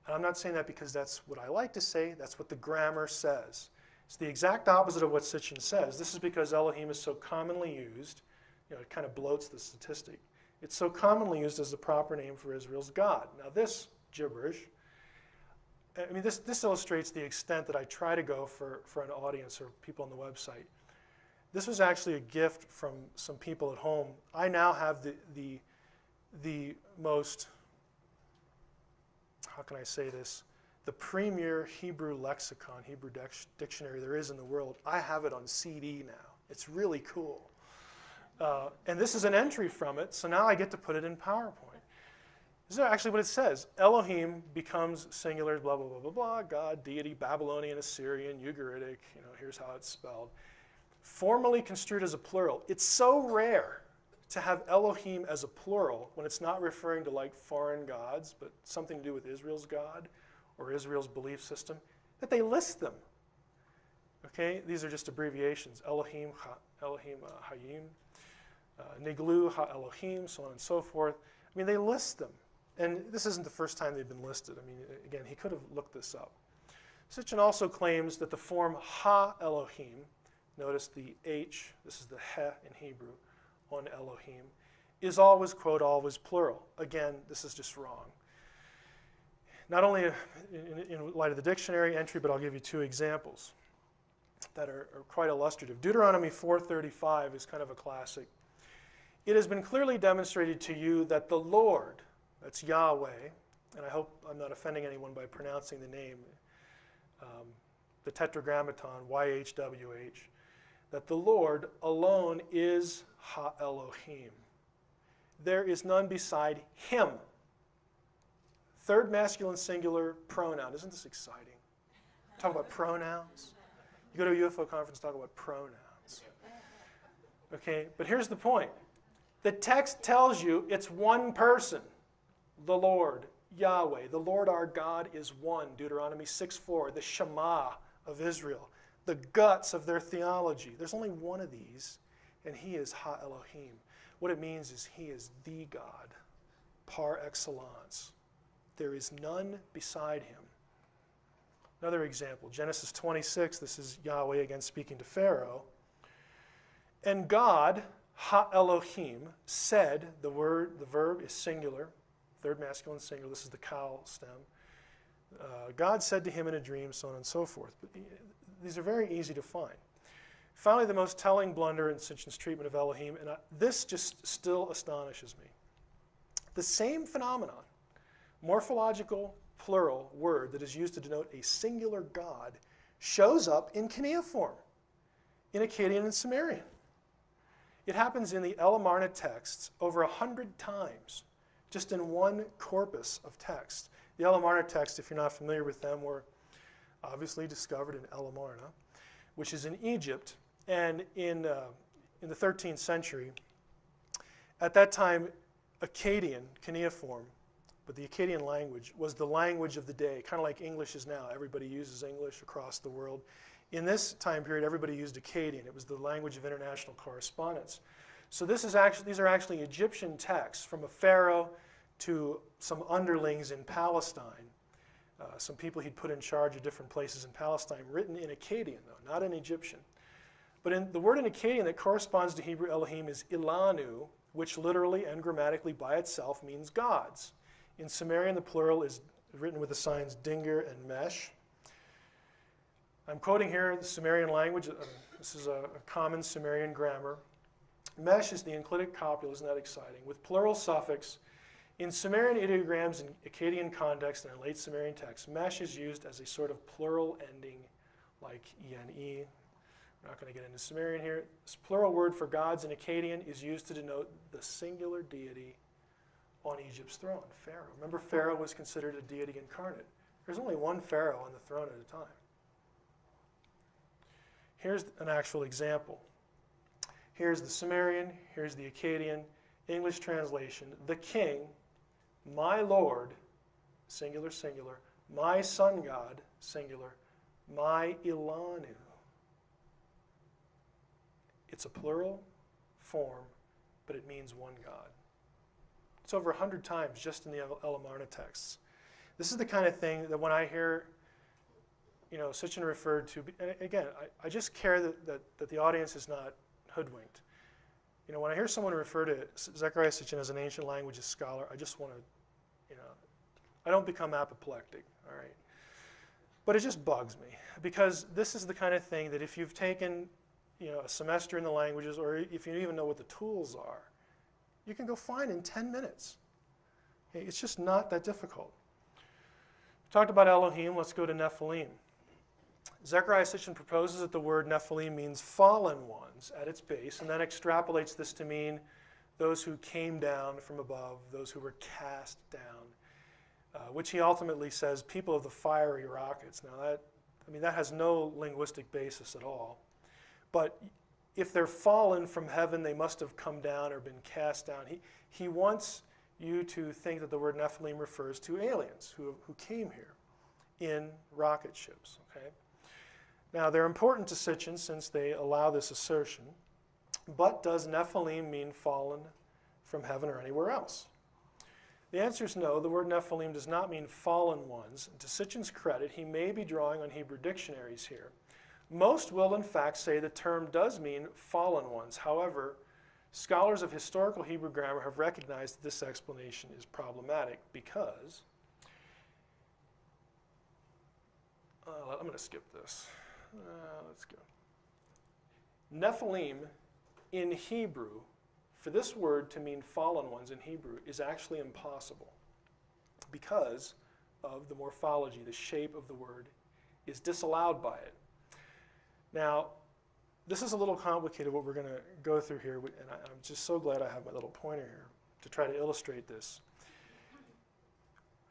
And I'm not saying that because that's what I like to say, that's what the grammar says. It's the exact opposite of what Sitchin says. This is because Elohim is so commonly used, it kind of bloats the statistic. It's so commonly used as the proper name for Israel's God. Now this gibberish, I mean this illustrates the extent that I try to go for an audience or people on the website. This was actually a gift from some people at home. I now have the most, how can I say this, the premier Hebrew lexicon, Hebrew dictionary there is in the world. I have it on CD now. It's really cool. And this is an entry from it, so now I get to put it in PowerPoint. This is actually what it says. Elohim becomes singular, blah, blah, blah, blah, blah, God, deity, Babylonian, Assyrian, Ugaritic, here's how it's spelled. Formally construed as a plural. It's so rare to have Elohim as a plural when it's not referring to like foreign gods, but something to do with Israel's God or Israel's belief system, that they list them. Okay, these are just abbreviations. Elohim, Elohim Hayim, Niglu, Ha Elohim, so on and so forth. I mean, they list them. And this isn't the first time they've been listed. I mean, again, he could have looked this up. Sitchin also claims that the form Ha Elohim, notice the H, this is the He in Hebrew, on Elohim, is always, quote, always plural. Again, this is just wrong. Not only in light of the dictionary entry, but I'll give you two examples that are quite illustrative. Deuteronomy 4:35 is kind of a classic. It has been clearly demonstrated to you that the Lord, that's Yahweh, and I hope I'm not offending anyone by pronouncing the name, the Tetragrammaton, YHWH, that the Lord alone is Ha Elohim. There is none beside him. Third masculine singular pronoun. Isn't this exciting? Talk about pronouns. You go to a UFO conference, talk about pronouns. Okay, but here's the point. The text tells you it's one person, the Lord, Yahweh. The Lord our God is one, Deuteronomy 6:4, the Shema of Israel, the guts of their theology. There's only one of these, and he is Ha Elohim. What it means is he is the God, par excellence. There is none beside him. Another example, Genesis 26, this is Yahweh again speaking to Pharaoh. And God, Ha Elohim, said, the verb is singular, third masculine singular, this is the kal stem. God said to him in a dream, so on and so forth. But these are very easy to find. Finally, the most telling blunder in Sitchin's treatment of Elohim, and this just still astonishes me. The same phenomenon, morphological plural word that is used to denote a singular God, shows up in cuneiform, in Akkadian and Sumerian. It happens in the Illuminati texts over 100 times, just in one corpus of text. The Illuminati texts, if you're not familiar with them, were obviously discovered in Illuminati, which is in Egypt, and in the 13th century. At that time, Akkadian, cuneiform, but the Akkadian language was the language of the day, kind of like English is now. Everybody uses English across the world. In this time period, everybody used Akkadian. It was the language of international correspondence. So these are actually Egyptian texts from a pharaoh to some underlings in Palestine, some people he'd put in charge of different places in Palestine, written in Akkadian, though, not in Egyptian. But the word in Akkadian that corresponds to Hebrew Elohim is Ilanu, which literally and grammatically by itself means gods. In Sumerian, the plural is written with the signs dinger and mesh. I'm quoting here the Sumerian language. This is a common Sumerian grammar. Mesh is the enclitic copula, isn't that exciting? With plural suffix. In Sumerian ideograms and Akkadian context and in late Sumerian texts, mesh is used as a sort of plural ending like ene. We're not going to get into Sumerian here. This plural word for gods in Akkadian is used to denote the singular deity on Egypt's throne, Pharaoh. Remember, Pharaoh was considered a deity incarnate. There's only one Pharaoh on the throne at a time. Here's an actual example. Here's the Sumerian, here's the Akkadian, English translation. The king, my Lord, singular, singular, my sun god, singular, my Ilanu. It's a plural form, but it means one God. It's over 100 times just in the Illuminati texts. This is the kind of thing that when I hear, Sitchin referred to, and again, I just care that the audience is not hoodwinked. When I hear someone refer to Zechariah Sitchin as an ancient languages scholar, I just want to, I don't become apoplectic, all right? But it just bugs me, because this is the kind of thing that if you've taken, a semester in the languages, or if you even know what the tools are, you can go find in 10 minutes. Okay? It's just not that difficult. We talked about Elohim, let's go to Nephilim. Zechariah Sitchin proposes that the word Nephilim means fallen ones at its base, and then extrapolates this to mean those who came down from above, those who were cast down, which he ultimately says people of the fiery rockets. Now that has no linguistic basis at all. But if they're fallen from heaven, they must have come down or been cast down. He wants you to think that the word Nephilim refers to aliens who came here in rocket ships. Okay? Now, they're important to Sitchin since they allow this assertion, but does Nephilim mean fallen from heaven or anywhere else? The answer is no. The word Nephilim does not mean fallen ones. And to Sitchin's credit, he may be drawing on Hebrew dictionaries here. Most will, in fact, say the term does mean fallen ones. However, scholars of historical Hebrew grammar have recognized that this explanation is problematic because, I'm going to skip this. Let's go. Nephilim in Hebrew, for this word to mean fallen ones in Hebrew, is actually impossible because of the morphology. The shape of the word is disallowed by it. Now, this is a little complicated what we're going to go through here, and I'm just so glad I have my little pointer here to try to illustrate this.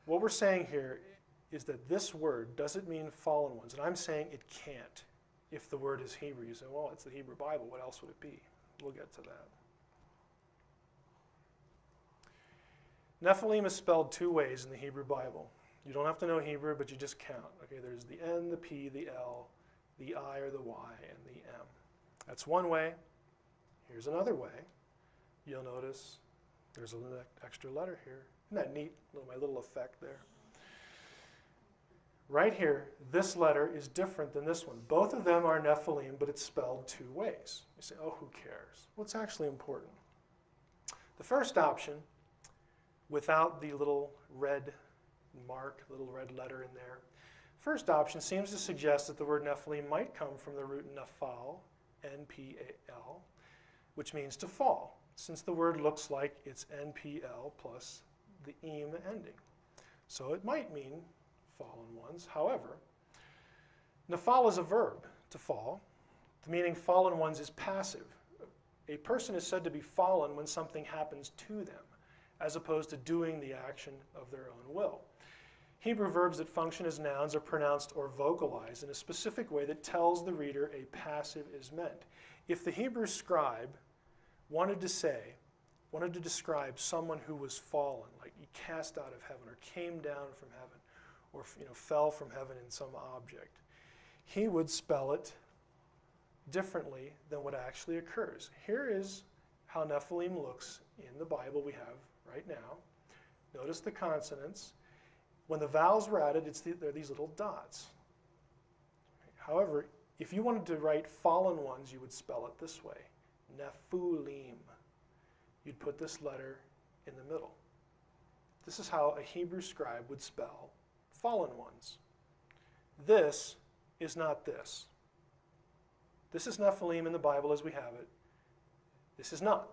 What we're saying here is that this word doesn't mean fallen ones, and I'm saying it can't. If the word is Hebrew, you say, well, it's the Hebrew Bible. What else would it be? We'll get to that. Nephilim is spelled two ways in the Hebrew Bible. You don't have to know Hebrew, but you just count. Okay, there's the N, the P, the L, the I or the Y, and the M. That's one way. Here's another way. You'll notice there's an extra letter here. Isn't that neat? My little effect there. Right here, this letter is different than this one. Both of them are Nephilim, but it's spelled two ways. You say, oh, who cares? Well, it's actually important. The first option, without the little red mark, little red letter in there, first option seems to suggest that the word Nephilim might come from the root naphal, N-P-A-L, which means to fall, since the word looks like it's N-P-L plus the "im" ending. So it might mean fallen ones. However, naphal is a verb, to fall. The meaning fallen ones is passive. A person is said to be fallen when something happens to them, as opposed to doing the action of their own will. Hebrew verbs that function as nouns are pronounced or vocalized in a specific way that tells the reader a passive is meant. If the Hebrew scribe wanted to describe someone who was fallen, like he cast out of heaven or came down from heaven or fell from heaven in some object, he would spell it differently than what actually occurs. Here is how Nephilim looks in the Bible we have right now. Notice the consonants. When the vowels were added, they're these little dots. However, if you wanted to write fallen ones, you would spell it this way, Nephilim. You'd put this letter in the middle. This is how a Hebrew scribe would spell fallen ones. This is not this. This is Nephilim in the Bible as we have it. This is not.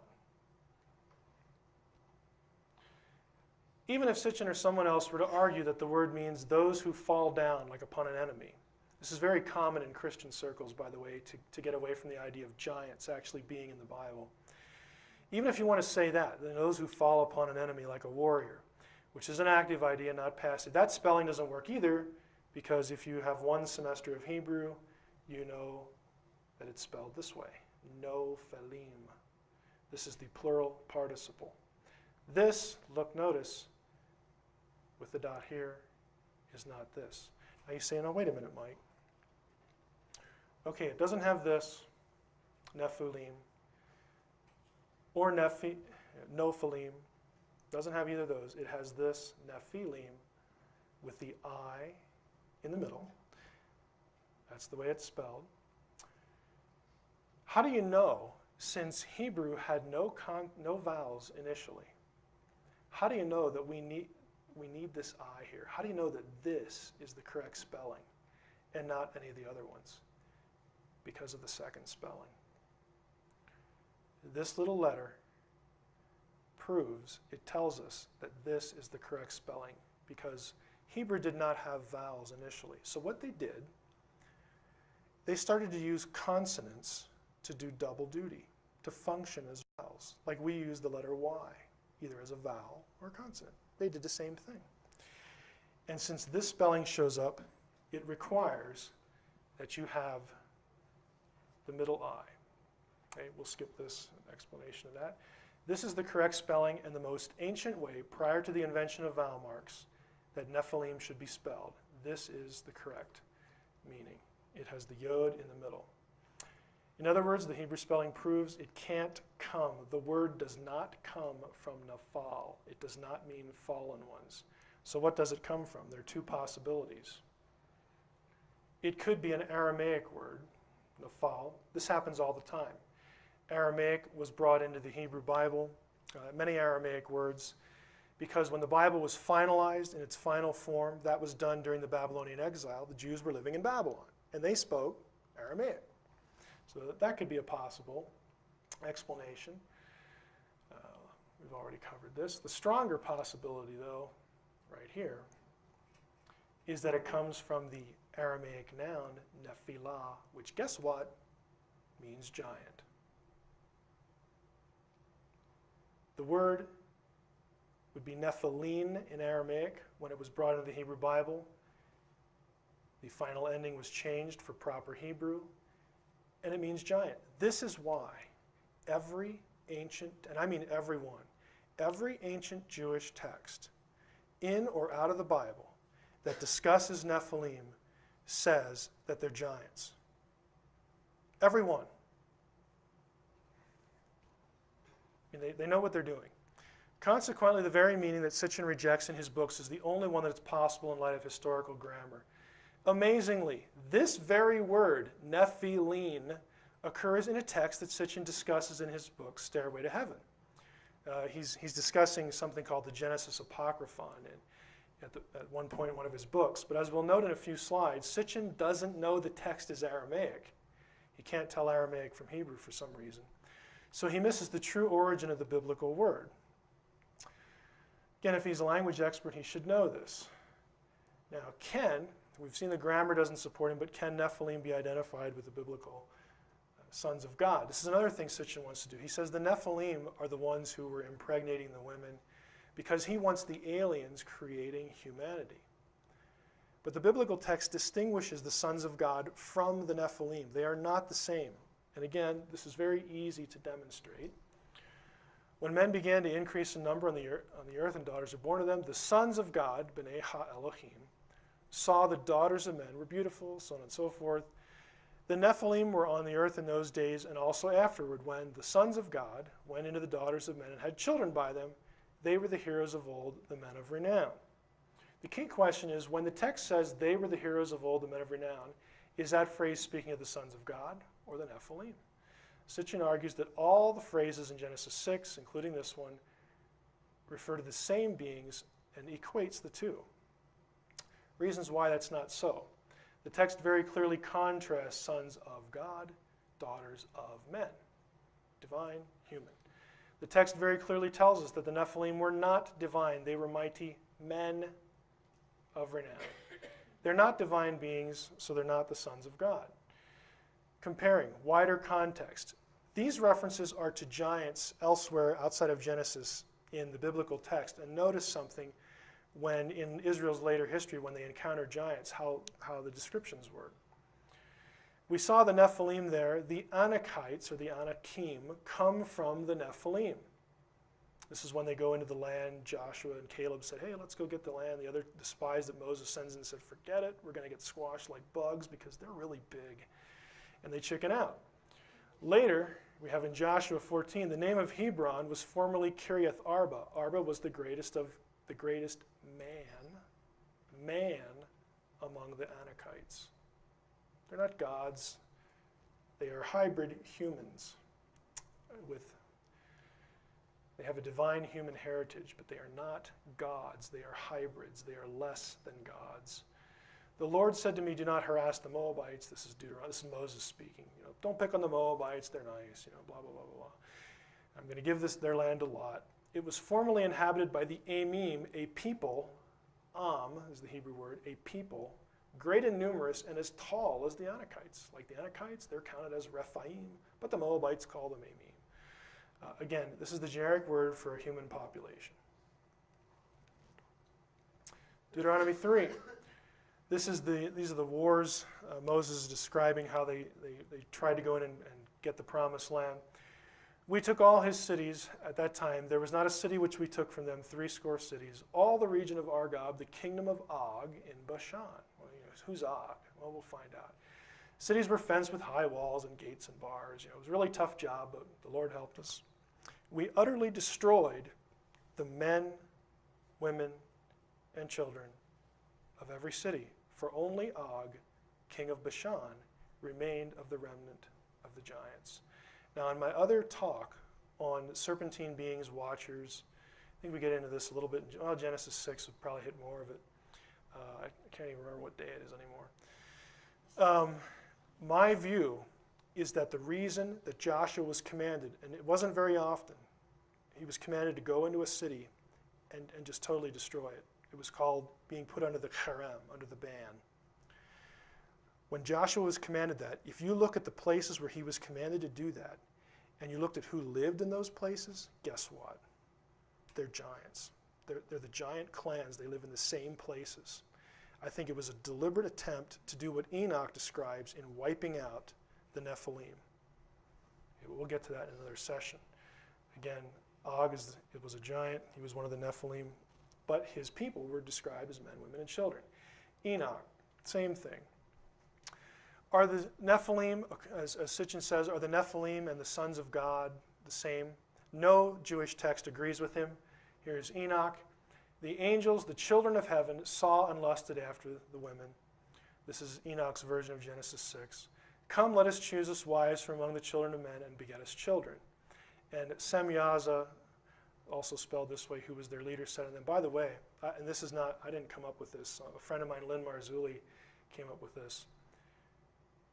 Even if Sitchin or someone else were to argue that the word means those who fall down like upon an enemy. This is very common in Christian circles, by the way, to get away from the idea of giants actually being in the Bible. Even if you want to say that, then those who fall upon an enemy like a warrior, which is an active idea, not passive. That spelling doesn't work either, because if you have one semester of Hebrew, you know that it's spelled this way, no-phelim. This is the plural participle. This, notice, with the dot here, is not this. Now you say, no, wait a minute, Mike. Okay, it doesn't have this, Nephilim, or no-phelim. Doesn't have either of those. It has this, Nephilim, with the I in the middle. That's the way it's spelled. How do you know, since Hebrew had no vowels initially, how do you know that we need this I here? How do you know that this is the correct spelling and not any of the other ones? Because of the second spelling. This little letter proves, it tells us that this is the correct spelling because Hebrew did not have vowels initially. So what they did, they started to use consonants to do double duty, to function as vowels. Like we use the letter Y, either as a vowel or a consonant. They did the same thing. And since this spelling shows up, it requires that you have the middle I. Okay, we'll skip this explanation of that. This is the correct spelling and the most ancient way prior to the invention of vowel marks that Nephilim should be spelled. This is the correct meaning. It has the yod in the middle. In other words, the Hebrew spelling proves it can't come. The word does not come from nafal. It does not mean fallen ones. So what does it come from? There are two possibilities. It could be an Aramaic word, nafal. This happens all the time. Aramaic was brought into the Hebrew Bible, many Aramaic words, because when the Bible was finalized in its final form, that was done during the Babylonian exile. The Jews were living in Babylon, and they spoke Aramaic. So that could be a possible explanation. We've already covered this. The stronger possibility, though, right here, is that it comes from the Aramaic noun nephilah, which, guess what, means giant. The word would be nephilim in Aramaic when it was brought into the Hebrew Bible. The final ending was changed for proper Hebrew, and it means giant. This is why every ancient, and I mean everyone, every ancient Jewish text in or out of the Bible that discusses Nephilim says that they're giants. Every one. I mean, they know what they're doing. Consequently, the very meaning that Sitchin rejects in his books is the only one that's possible in light of historical grammar. Amazingly, this very word, Nephilim, occurs in a text that Sitchin discusses in his book, Stairway to Heaven. He's discussing something called the Genesis Apocryphon at one point in one of his books. But as we'll note in a few slides, Sitchin doesn't know the text is Aramaic. He can't tell Aramaic from Hebrew for some reason. So he misses the true origin of the biblical word. Again, if he's a language expert, he should know this. Now, we've seen the grammar doesn't support him, but can Nephilim be identified with the biblical sons of God? This is another thing Sitchin wants to do. He says the Nephilim are the ones who were impregnating the women because he wants the aliens creating humanity. But the biblical text distinguishes the sons of God from the Nephilim. They are not the same. And again, this is very easy to demonstrate. When men began to increase in number on the earth and daughters were born to them, the sons of God, B'nai Ha-Elohim, saw the daughters of men were beautiful, so on and so forth. The Nephilim were on the earth in those days and also afterward when the sons of God went into the daughters of men and had children by them. They were the heroes of old, the men of renown. The key question is, when the text says they were the heroes of old, the men of renown, is that phrase speaking of the sons of God or the Nephilim? Sitchin argues that all the phrases in Genesis 6, including this one, refer to the same beings and equates the two. Reasons why that's not so. The text very clearly contrasts sons of God, daughters of men, divine, human. The text very clearly tells us that the Nephilim were not divine. They were mighty men of renown. They're not divine beings, so they're not the sons of God. Comparing, wider context. These references are to giants elsewhere outside of Genesis in the biblical text. And notice something when in Israel's later history, when they encounter giants, how the descriptions were. We saw the Nephilim there. The Anakites, or the Anakim, come from the Nephilim. This is when they go into the land. Joshua and Caleb said, hey, let's go get the land. The spies that Moses sends in said, forget it. We're going to get squashed like bugs because they're really big. And they chicken out. Later, we have in Joshua 14, the name of Hebron was formerly Kiriath Arba. Arba was the greatest man among the Anakites. They're not gods. They are hybrid humans. They have a divine human heritage, but they are not gods. They are hybrids. They are less than gods. The Lord said to me, do not harass the Moabites. This is Deuteronomy. This is Moses speaking. Don't pick on the Moabites. They're nice. Blah, blah, blah, blah, blah. I'm going to give their land to Lot. It was formerly inhabited by the Amim, a people. Is the Hebrew word, a people, great and numerous and as tall as the Anakites. Like the Anakites, they're counted as Rephaim, but the Moabites call them Amim. Again, this is the generic word for a human population. Deuteronomy 3. These are the wars Moses is describing how they tried to go in and get the promised land. We took all his cities at that time. There was not a city which we took from them, 80 cities. All the region of Argob, the kingdom of Og in Bashan. Well, who's Og? Well, we'll find out. Cities were fenced with high walls and gates and bars. It was a really tough job, but the Lord helped us. We utterly destroyed the men, women, and children of every city, for only Og, king of Bashan, remained of the remnant of the giants. Now, in my other talk on serpentine beings, watchers, I think we get into this a little bit. Well, Genesis 6 would probably hit more of it. I can't even remember what day it is anymore. My view is that the reason that Joshua was commanded, and it wasn't very often, he was commanded to go into a city and just totally destroy it. It was called being put under the cherem, under the ban. When Joshua was commanded that, if you look at the places where he was commanded to do that, and you looked at who lived in those places, guess what? They're giants. They're the giant clans. They live in the same places. I think it was a deliberate attempt to do what Enoch describes in wiping out the Nephilim. We'll get to that in another session. Again, Og was a giant. He was one of the Nephilim. But his people were described as men, women, and children. Enoch, same thing. Are the Nephilim, as Sitchin says, are the Nephilim and the sons of God the same? No Jewish text agrees with him. Here's Enoch. The angels, the children of heaven, saw and lusted after the women. This is Enoch's version of Genesis 6. Come, let us choose us wives from among the children of men and beget us children. And Semyaza, also spelled this way, who was their leader, said to them, by the way, and this is not, I didn't come up with this. A friend of mine, Lynn Marzulli, came up with this.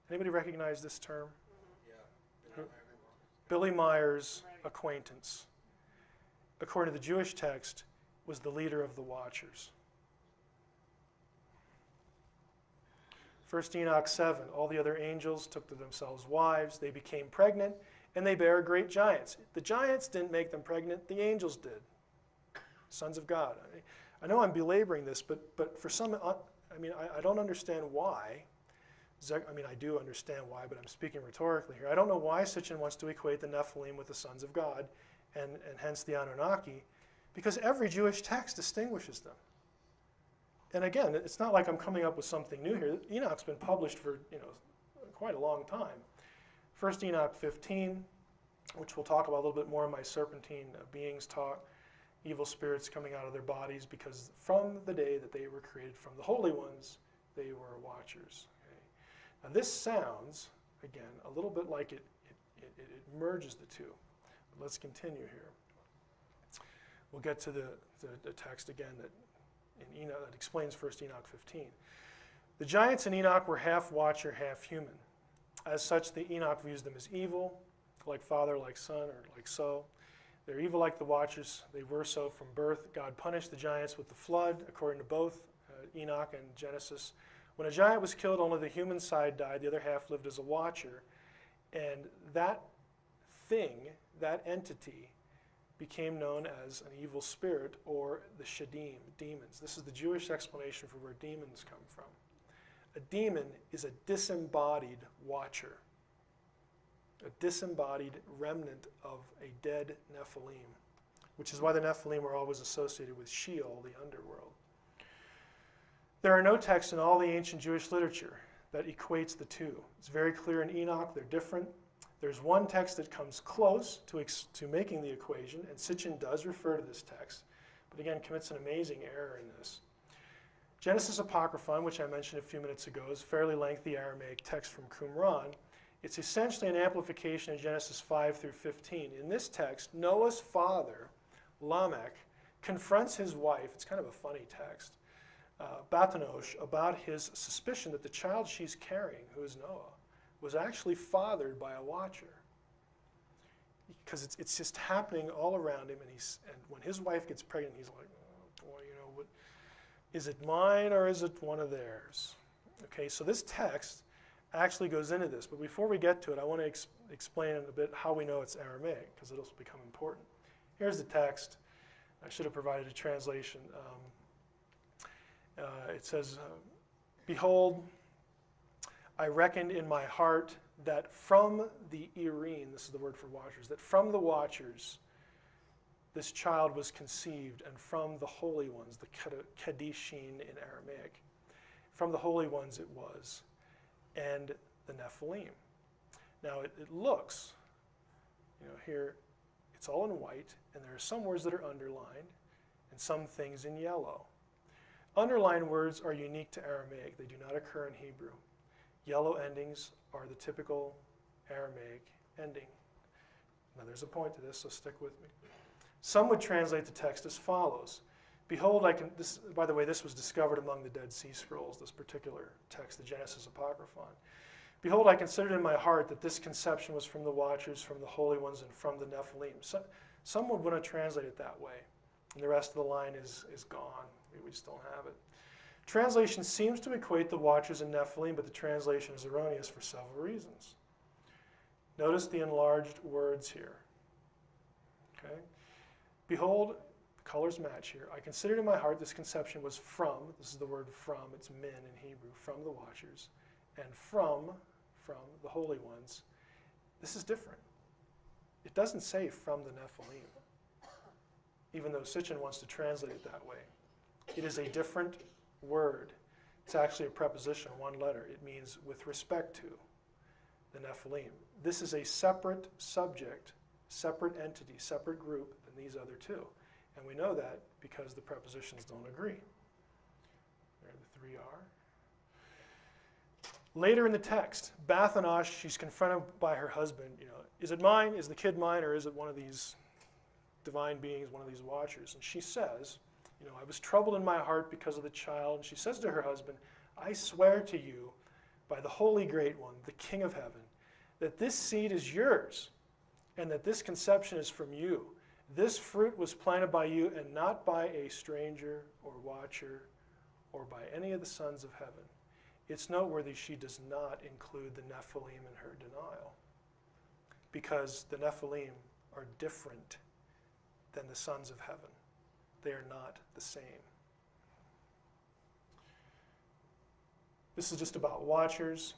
Anybody recognize this term? Yeah. Billy Meyer's acquaintance, according to the Jewish text, was the leader of the Watchers. 1 Enoch 7, all the other angels took to themselves wives. They became pregnant, and they bare great giants. The giants didn't make them pregnant. The angels did. Sons of God. I know I'm belaboring this, but for some, I don't understand why. I do understand why, but I'm speaking rhetorically here. I don't know why Sitchin wants to equate the Nephilim with the sons of God, and hence the Anunnaki, because every Jewish text distinguishes them. And again, it's not like I'm coming up with something new here. Enoch's been published for quite a long time. 1 Enoch 15, which we'll talk about a little bit more in my serpentine beings talk, evil spirits coming out of their bodies, because from the day that they were created from the holy ones, they were watchers. Now this sounds, again, a little bit like it merges the two. But let's continue here. We'll get to the text again that in Enoch that explains 1 Enoch 15. The giants in Enoch were half watcher, half human. As such, the Enoch views them as evil, like father, like son, or like so. They're evil like the watchers. They were so from birth. God punished the giants with the flood, according to both Enoch and Genesis. When a giant was killed, only the human side died. The other half lived as a watcher. And that thing, that entity, became known as an evil spirit, or the Shadim, demons. This is the Jewish explanation for where demons come from. A demon is a disembodied watcher, a disembodied remnant of a dead Nephilim, which is why the Nephilim are always associated with Sheol, the underworld. There are no texts in all the ancient Jewish literature that equates the two. It's very clear in Enoch they're different. There's one text that comes close to making the equation, and Sitchin does refer to this text, but again commits an amazing error in this. Genesis Apocryphon, which I mentioned a few minutes ago, is a fairly lengthy Aramaic text from Qumran. It's essentially an amplification of Genesis 5 through 15. In this text, Noah's father, Lamech, confronts his wife, it's kind of a funny text, Batanosh, about his suspicion that the child she's carrying, who is Noah, was actually fathered by a watcher. Because it's just happening all around him, and when his wife gets pregnant, he's like, oh, boy, what, is it mine or is it one of theirs? Okay, so this text actually goes into this, but before we get to it, I want to explain in a bit how we know it's Aramaic, because it'll become important. Here's the text. I should have provided a translation. It says, behold, I reckoned in my heart that from the Irene, this is the word for watchers, that from the watchers this child was conceived, and from the holy ones, the Kadishin in Aramaic, from the holy ones it was. And the Nephilim. Now it looks, here it's all in white, and there are some words that are underlined and some things in yellow. Underlined words are unique to Aramaic. They do not occur in Hebrew. Yellow endings are the typical Aramaic ending. Now there's a point to this, so stick with me. Some would translate the text as follows. Behold, by the way, this was discovered among the Dead Sea Scrolls, this particular text, the Genesis Apocryphon. Behold, I considered in my heart that this conception was from the Watchers, from the Holy Ones, and from the Nephilim. Some would want to translate it that way, and the rest of the line is gone. We just don't have it. Translation seems to equate the Watchers and Nephilim, but the translation is erroneous for several reasons. Notice the enlarged words here. Okay? Behold, the colors match here. I considered in my heart this conception was from, this is the word from, it's min in Hebrew, from the Watchers, and from the Holy Ones. This is different. It doesn't say from the Nephilim, even though Sitchin wants to translate it that way. It is a different word. It's actually a preposition, one letter. It means with respect to the Nephilim. This is a separate subject, separate entity, separate group than these other two. And we know that because the prepositions don't agree. There the three are. Later in the text, Bathanash, she's confronted by her husband. Is it mine? Is the kid mine? Or is it one of these divine beings, one of these Watchers? And she says, I was troubled in my heart because of the child. And she says to her husband, I swear to you by the Holy Great One, the King of Heaven, that this seed is yours and that this conception is from you. This fruit was planted by you and not by a stranger or Watcher or by any of the sons of heaven. It's noteworthy she does not include the Nephilim in her denial, because the Nephilim are different than the sons of heaven. They are not the same. This is just about Watchers.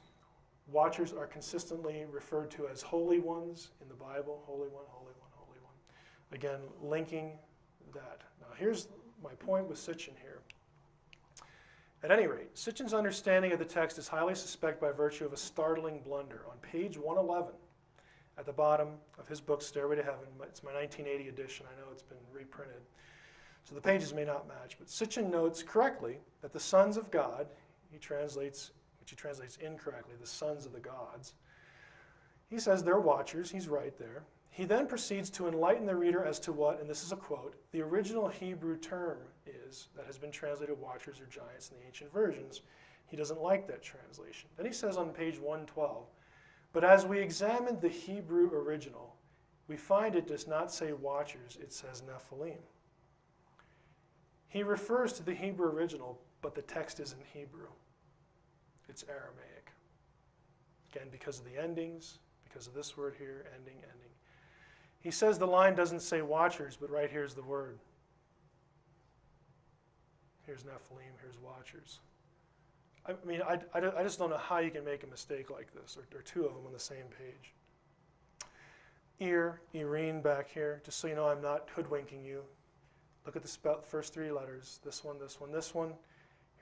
Watchers are consistently referred to as Holy Ones in the Bible. Holy One, Holy One, Holy One. Again, linking that. Now here's my point with Sitchin here. At any rate, Sitchin's understanding of the text is highly suspect by virtue of a startling blunder. On page 111, at the bottom of his book, Stairway to Heaven, it's my 1980 edition. I know it's been reprinted, so the pages may not match, but Sitchin notes correctly that the sons of God, which he translates incorrectly, the sons of the gods, he says they're Watchers. He's right there. He then proceeds to enlighten the reader as to what, and this is a quote, the original Hebrew term is that has been translated Watchers or giants in the ancient versions. He doesn't like that translation. Then he says on page 112, but as we examine the Hebrew original, we find it does not say Watchers, it says Nephilim. He refers to the Hebrew original, but the text isn't Hebrew. It's Aramaic. Again, because of the endings, because of this word here, ending, ending. He says the line doesn't say Watchers, but right here's the word. Here's Nephilim, here's Watchers. I mean, I just don't know how you can make a mistake like this, or two of them on the same page. Irene back here, just so you know I'm not hoodwinking you. Look at the first three letters, this one, this one, this one.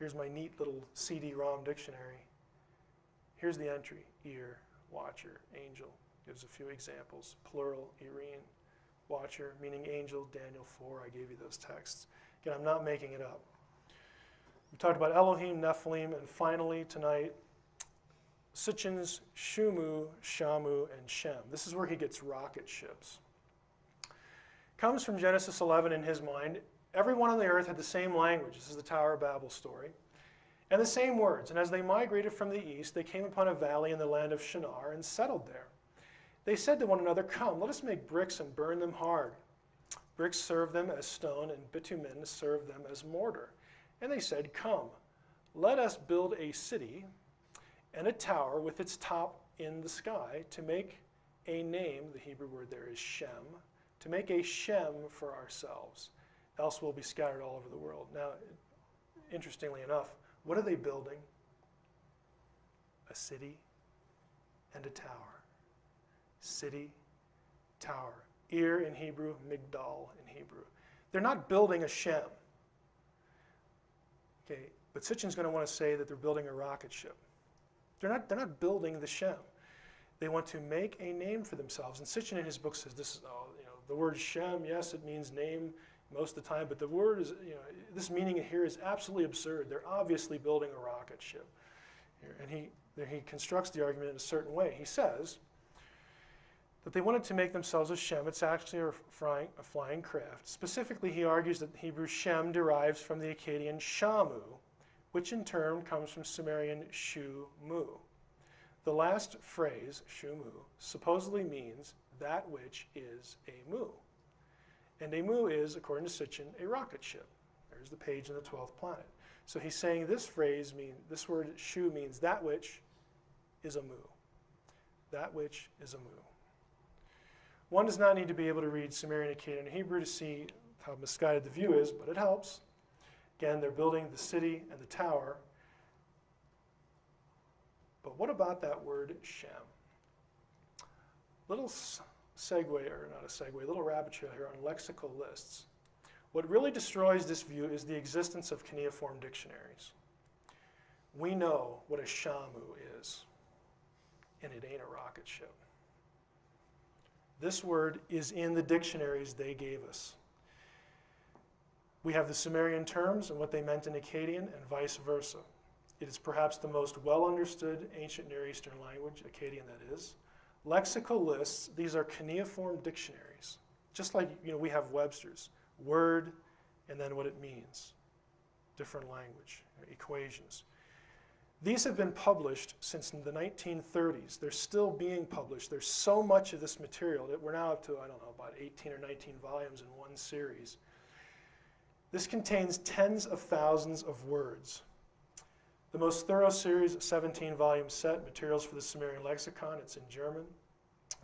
Here's my neat little CD-ROM dictionary. Here's the entry, ear, watcher, angel. Gives a few examples, plural, Irene, watcher, meaning angel, Daniel 4, I gave you those texts. Again, I'm not making it up. We talked about Elohim, Nephilim, and finally tonight, Sitchin's Shumu, Shamu, and Shem. This is where he gets rocket ships. Comes from Genesis 11 in his mind. Everyone on the earth had the same language. This is the Tower of Babel story. And the same words. And as they migrated from the east, they came upon a valley in the land of Shinar and settled there. They said to one another, come, let us make bricks and burn them hard. Bricks serve them as stone, and bitumen serve them as mortar. And they said, come, let us build a city and a tower with its top in the sky to make a name, the Hebrew word there is Shem, to make a Shem for ourselves, else we'll be scattered all over the world. Now, interestingly enough, what are they building? A city and a tower. City, tower. Ir in Hebrew, Migdal in Hebrew. They're not building a Shem. Okay, but Sitchin's going to want to say that they're building a rocket ship. They're not building the Shem. They want to make a name for themselves. And Sitchin in his book says this is, the word Shem, yes, it means name most of the time, but the word is, this meaning here is absolutely absurd. They're obviously building a rocket ship. And he constructs the argument in a certain way. He says that they wanted to make themselves a Shem. It's actually a flying craft. Specifically, he argues that Hebrew Shem derives from the Akkadian Shamu, which in turn comes from Sumerian Shu-mu. The last phrase, Shu-mu, supposedly means that which is a mu. And a mu is, according to Sitchin, a rocket ship. There's the page in the 12th planet. So he's saying this word Shu means that which is a mu. That which is a mu. One does not need to be able to read Sumerian, Akkadian, and Hebrew to see how misguided the view is, but it helps. Again, they're building the city and the tower. But what about that word Shem? Little segue, or not a segue, little rabbit trail here on lexical lists. What really destroys this view is the existence of cuneiform dictionaries. We know what a Shamu is, and it ain't a rocket ship. This word is in the dictionaries they gave us. We have the Sumerian terms and what they meant in Akkadian and vice versa. It is perhaps the most well-understood ancient Near Eastern language, Akkadian that is. Lexical lists, these are cuneiform dictionaries. Just like we have Webster's. Word and then what it means. Different language, equations. These have been published since the 1930s. They're still being published. There's so much of this material that we're now up to, about 18 or 19 volumes in one series. This contains tens of thousands of words. The most thorough series, a 17-volume set, Materials for the Sumerian Lexicon, it's in German.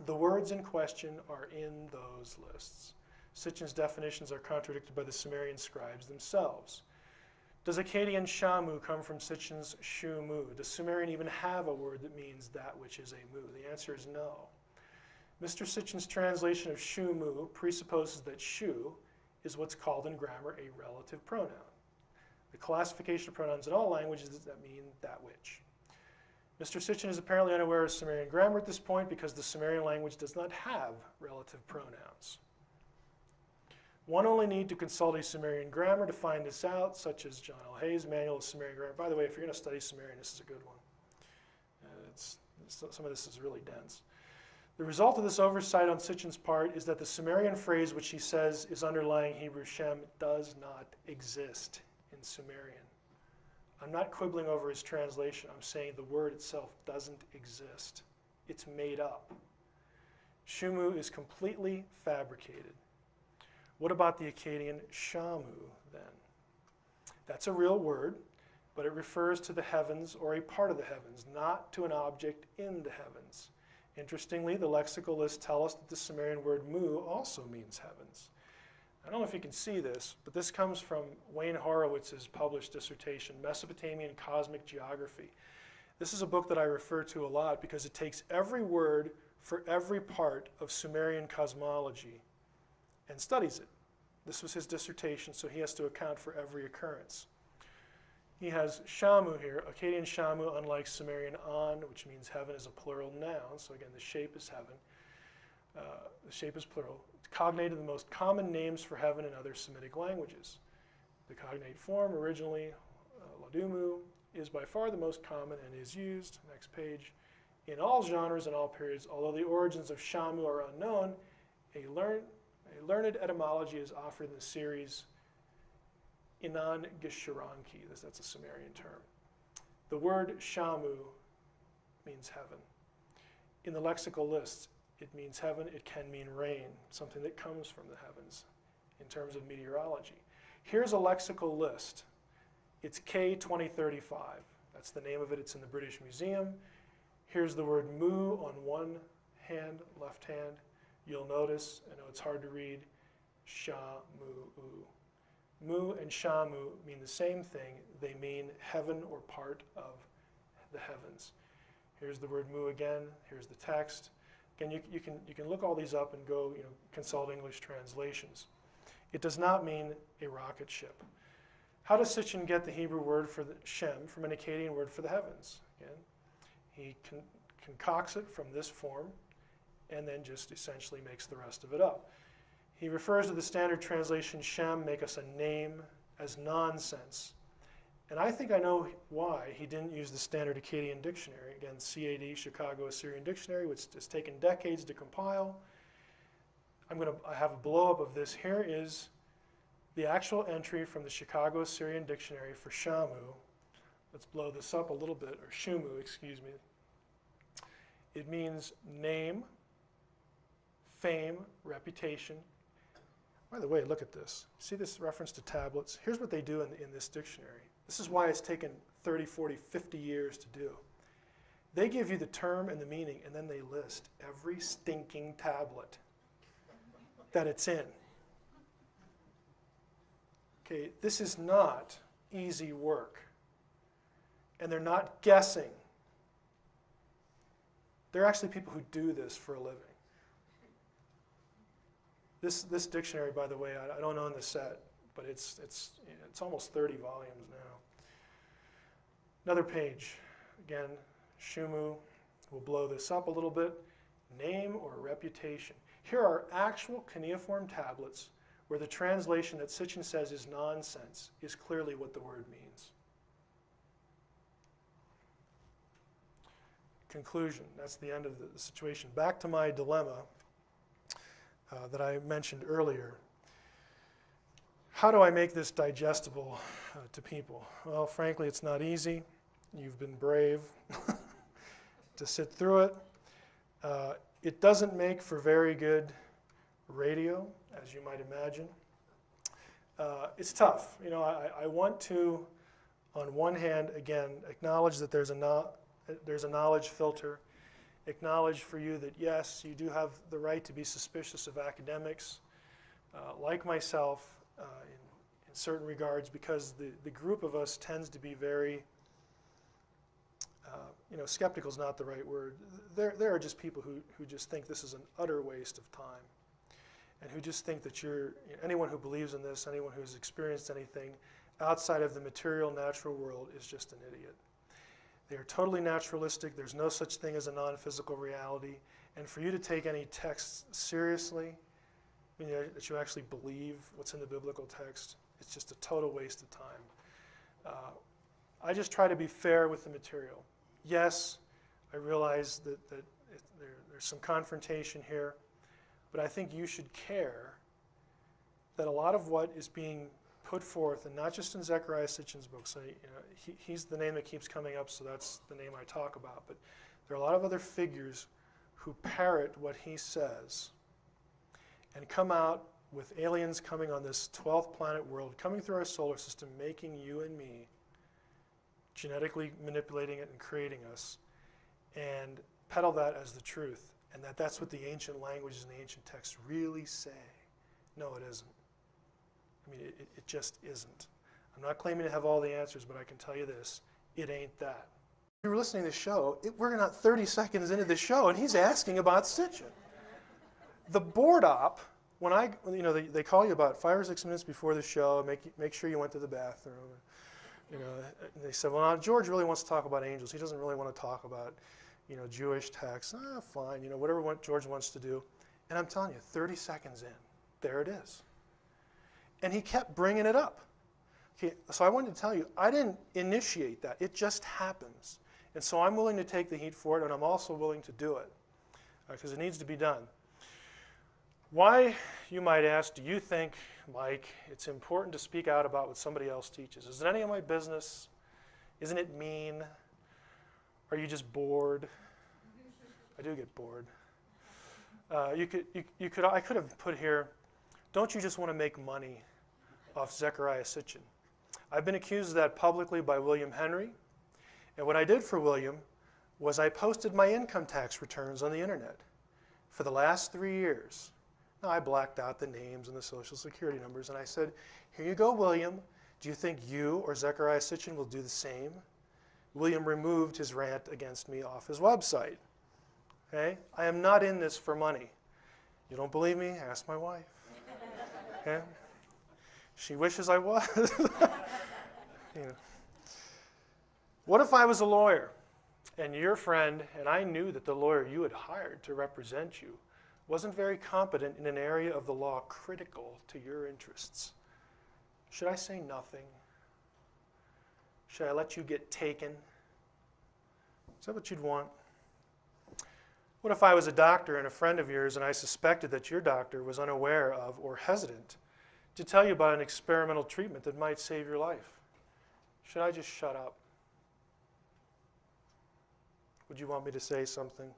The words in question are in those lists. Sitchin's definitions are contradicted by the Sumerian scribes themselves. Does Akkadian Shamu come from Sitchin's Shu-mu? Does Sumerian even have a word that means that which is a mu? The answer is no. Mr. Sitchin's translation of Shu-mu presupposes that Shu is what's called in grammar a relative pronoun. The classification of pronouns in all languages that mean that which. Mr. Sitchin is apparently unaware of Sumerian grammar at this point because the Sumerian language does not have relative pronouns. One only need to consult a Sumerian grammar to find this out, such as John L. Hayes' Manual of Sumerian Grammar. By the way, if you're going to study Sumerian, this is a good one. Some of this is really dense. The result of this oversight on Sitchin's part is that the Sumerian phrase which he says is underlying Hebrew Shem does not exist in Sumerian. I'm not quibbling over his translation. I'm saying the word itself doesn't exist. It's made up. Shumu is completely fabricated. What about the Akkadian Shamu, then? That's a real word, but it refers to the heavens or a part of the heavens, not to an object in the heavens. Interestingly, the lexical lists tell us that the Sumerian word mu also means heavens. I don't know if you can see this, but this comes from Wayne Horowitz's published dissertation, Mesopotamian Cosmic Geography. This is a book that I refer to a lot because it takes every word for every part of Sumerian cosmology and studies it. This was his dissertation, so he has to account for every occurrence. He has Shamu here, Akkadian Shamu, unlike Sumerian An, which means heaven, is a plural noun. So again, the shape is heaven. The shape is plural. It's cognated the most common names for heaven in other Semitic languages. The cognate form, originally Ladumu, is by far the most common and is used, next page, in all genres and all periods. Although the origins of Shamu are unknown, a learned etymology is offered in the series Inan Gisharanki. That's a Sumerian term. The word Shamu means heaven. In the lexical lists, it means heaven. It can mean rain, something that comes from the heavens in terms of meteorology. Here's a lexical list. It's K2035. That's the name of it. It's in the British Museum. Here's the word mu on one hand, left hand. You'll notice, I know it's hard to read, Sha-mu-u. Mu and Shamu mean the same thing. They mean heaven or part of the heavens. Here's the word mu again. Here's the text. Again, you can look all these up and go consult English translations. It does not mean a rocket ship. How does Sitchin get the Hebrew word for the Shem from an Akkadian word for the heavens? Again, He concocts it from this form and then just essentially makes the rest of it up. He refers to the standard translation, Shem, make us a name, as nonsense. And I think I know why he didn't use the standard Akkadian dictionary. Again, CAD, Chicago Assyrian Dictionary, which has taken decades to compile. I have a blow-up of this. Here is the actual entry from the Chicago Assyrian Dictionary for Shamu. Let's blow this up a little bit, or Shumu, excuse me. It means name, fame, reputation. By the way, look at this. See this reference to tablets? Here's what they do in this dictionary. This is why it's taken 30, 40, 50 years to do. They give you the term and the meaning, and then they list every stinking tablet that it's in. Okay, this is not easy work. And they're not guessing. There are actually people who do this for a living. This dictionary, by the way, I don't own the set, but it's almost 30 volumes now. Another page. Again, Shumu. We'll blow this up a little bit. Name or reputation. Here are actual cuneiform tablets where the translation that Sitchin says is nonsense is clearly what the word means. Conclusion. That's the end of the situation. Back to my dilemma that I mentioned earlier. How do I make this digestible to people? Well, frankly, it's not easy. You've been brave to sit through it. It doesn't make for very good radio, as you might imagine. It's tough. You know, I want to, on one hand, again, acknowledge that there's a knowledge filter. Acknowledge for you that, yes, you do have the right to be suspicious of academics, like myself, in certain regards, because the group of us tends to be very, skeptical is not the right word. There are just people who just think this is an utter waste of time, and who just think that anyone who believes in this, anyone who's experienced anything outside of the material, natural world is just an idiot. They are totally naturalistic. There's no such thing as a non-physical reality. And for you to take any text seriously, that you actually believe what's in the biblical text, it's just a total waste of time. I just try to be fair with the material. Yes, I realize that there's some confrontation here, but I think you should care that a lot of what is being put forth, and not just in Zechariah Sitchin's books. He's the name that keeps coming up, so that's the name I talk about. But there are a lot of other figures who parrot what he says and come out with aliens coming on this 12th planet world, coming through our solar system, making you and me, genetically manipulating it and creating us, and peddle that as the truth, and that's what the ancient languages and the ancient texts really say. No, it isn't. I mean, it just isn't. I'm not claiming to have all the answers, but I can tell you this, it ain't that. If you were listening to the show, we're not 30 seconds into the show, and he's asking about Sitchin. The board op, they call you about 5 or 6 minutes before the show, make sure you went to the bathroom. And they said, well, now George really wants to talk about angels. He doesn't really want to talk about, Jewish texts. Fine, whatever George wants to do. And I'm telling you, 30 seconds in, there it is. And he kept bringing it up. Okay, so I wanted to tell you, I didn't initiate that. It just happens. And so I'm willing to take the heat for it, and I'm also willing to do it because it needs to be done. Why, you might ask, do you think, Mike, it's important to speak out about what somebody else teaches? Is it any of my business? Isn't it mean? Are you just bored? I do get bored. I could have put here, don't you just want to make money off Zechariah Sitchin? I've been accused of that publicly by William Henry. And what I did for William was I posted my income tax returns on the internet for the last 3 years. Now, I blacked out the names and the social security numbers, and I said, here you go, William. Do you think you or Zechariah Sitchin will do the same? William removed his rant against me off his website. Okay? I am not in this for money. You don't believe me? Ask my wife. Okay? She wishes I was. What if I was a lawyer And your friend, and I knew that the lawyer you had hired to represent you wasn't very competent in an area of the law critical to your interests. Should I say nothing? Should I let you get taken? Is that what you'd want? What if I was a doctor and a friend of yours and I suspected that your doctor was unaware of or hesitant to tell you about an experimental treatment that might save your life? Should I just shut up? Would you want me to say something?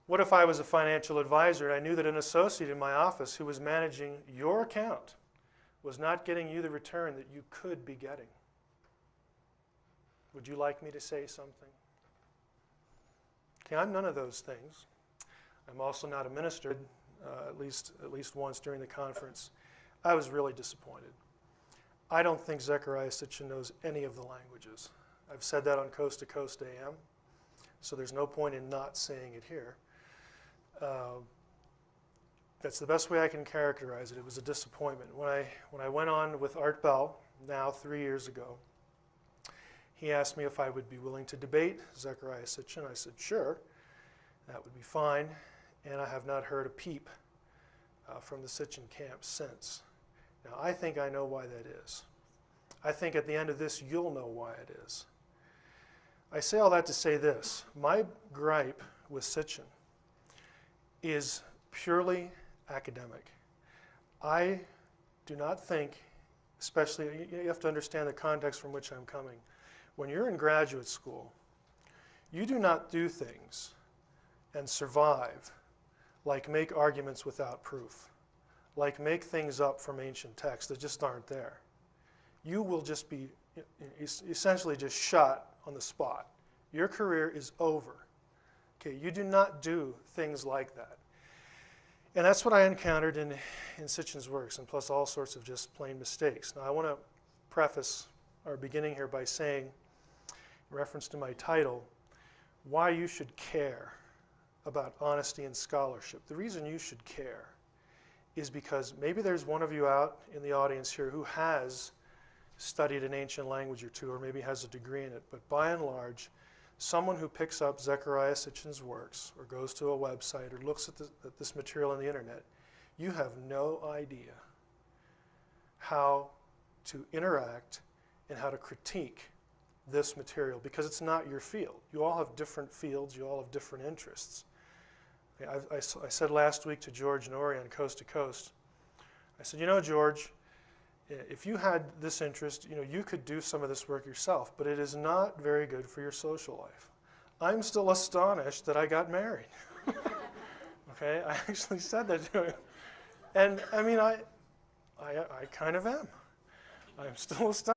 What if I was a financial advisor and I knew that an associate in my office who was managing your account was not getting you the return that you could be getting? Would you like me to say something? Okay, I'm none of those things. I'm also not a minister, at least once during the conference. I was really disappointed. I don't think Zechariah Sitchin knows any of the languages. I've said that on Coast to Coast AM, so there's no point in not saying it here. That's the best way I can characterize it. It was a disappointment. When I went on with Art Bell, now 3 years ago, he asked me if I would be willing to debate Zechariah Sitchin. I said, sure, that would be fine. And I have not heard a peep from the Sitchin camp since. Now, I think I know why that is. I think at the end of this, you'll know why it is. I say all that to say this. My gripe with Sitchin is purely academic. I do not think, especially, you have to understand the context from which I'm coming. When you're in graduate school, you do not do things and survive like make arguments without proof, like make things up from ancient texts that just aren't there. You will just be essentially just shot on the spot. Your career is over. Okay, you do not do things like that. And that's what I encountered in Sitchin's works, and plus all sorts of just plain mistakes. Now I want to preface our beginning here by saying, in reference to my title, why you should care about honesty and scholarship. The reason you should care is because maybe there's one of you out in the audience here who has studied an ancient language or two, or maybe has a degree in it, but by and large, someone who picks up Zechariah Sitchin's works, or goes to a website, or looks at this material on the internet, you have no idea how to interact and how to critique this material, because it's not your field. You all have different fields, you all have different interests. I said last week to George Norrie on Coast to Coast, I said, you know, George, if you had this interest, you could do some of this work yourself, but it is not very good for your social life. I'm still astonished that I got married. Okay, I actually said that to him. And I mean, I kind of am. I'm still astonished.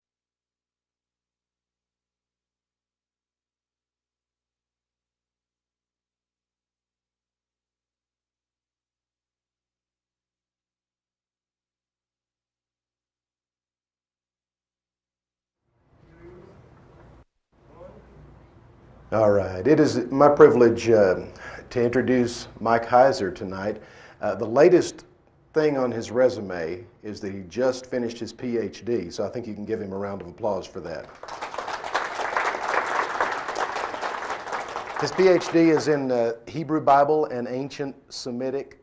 All right. It is my privilege to introduce Mike Heiser tonight. The latest thing on his resume is that he just finished his PhD, so I think you can give him a round of applause for that. His PhD is in Hebrew Bible and ancient Semitic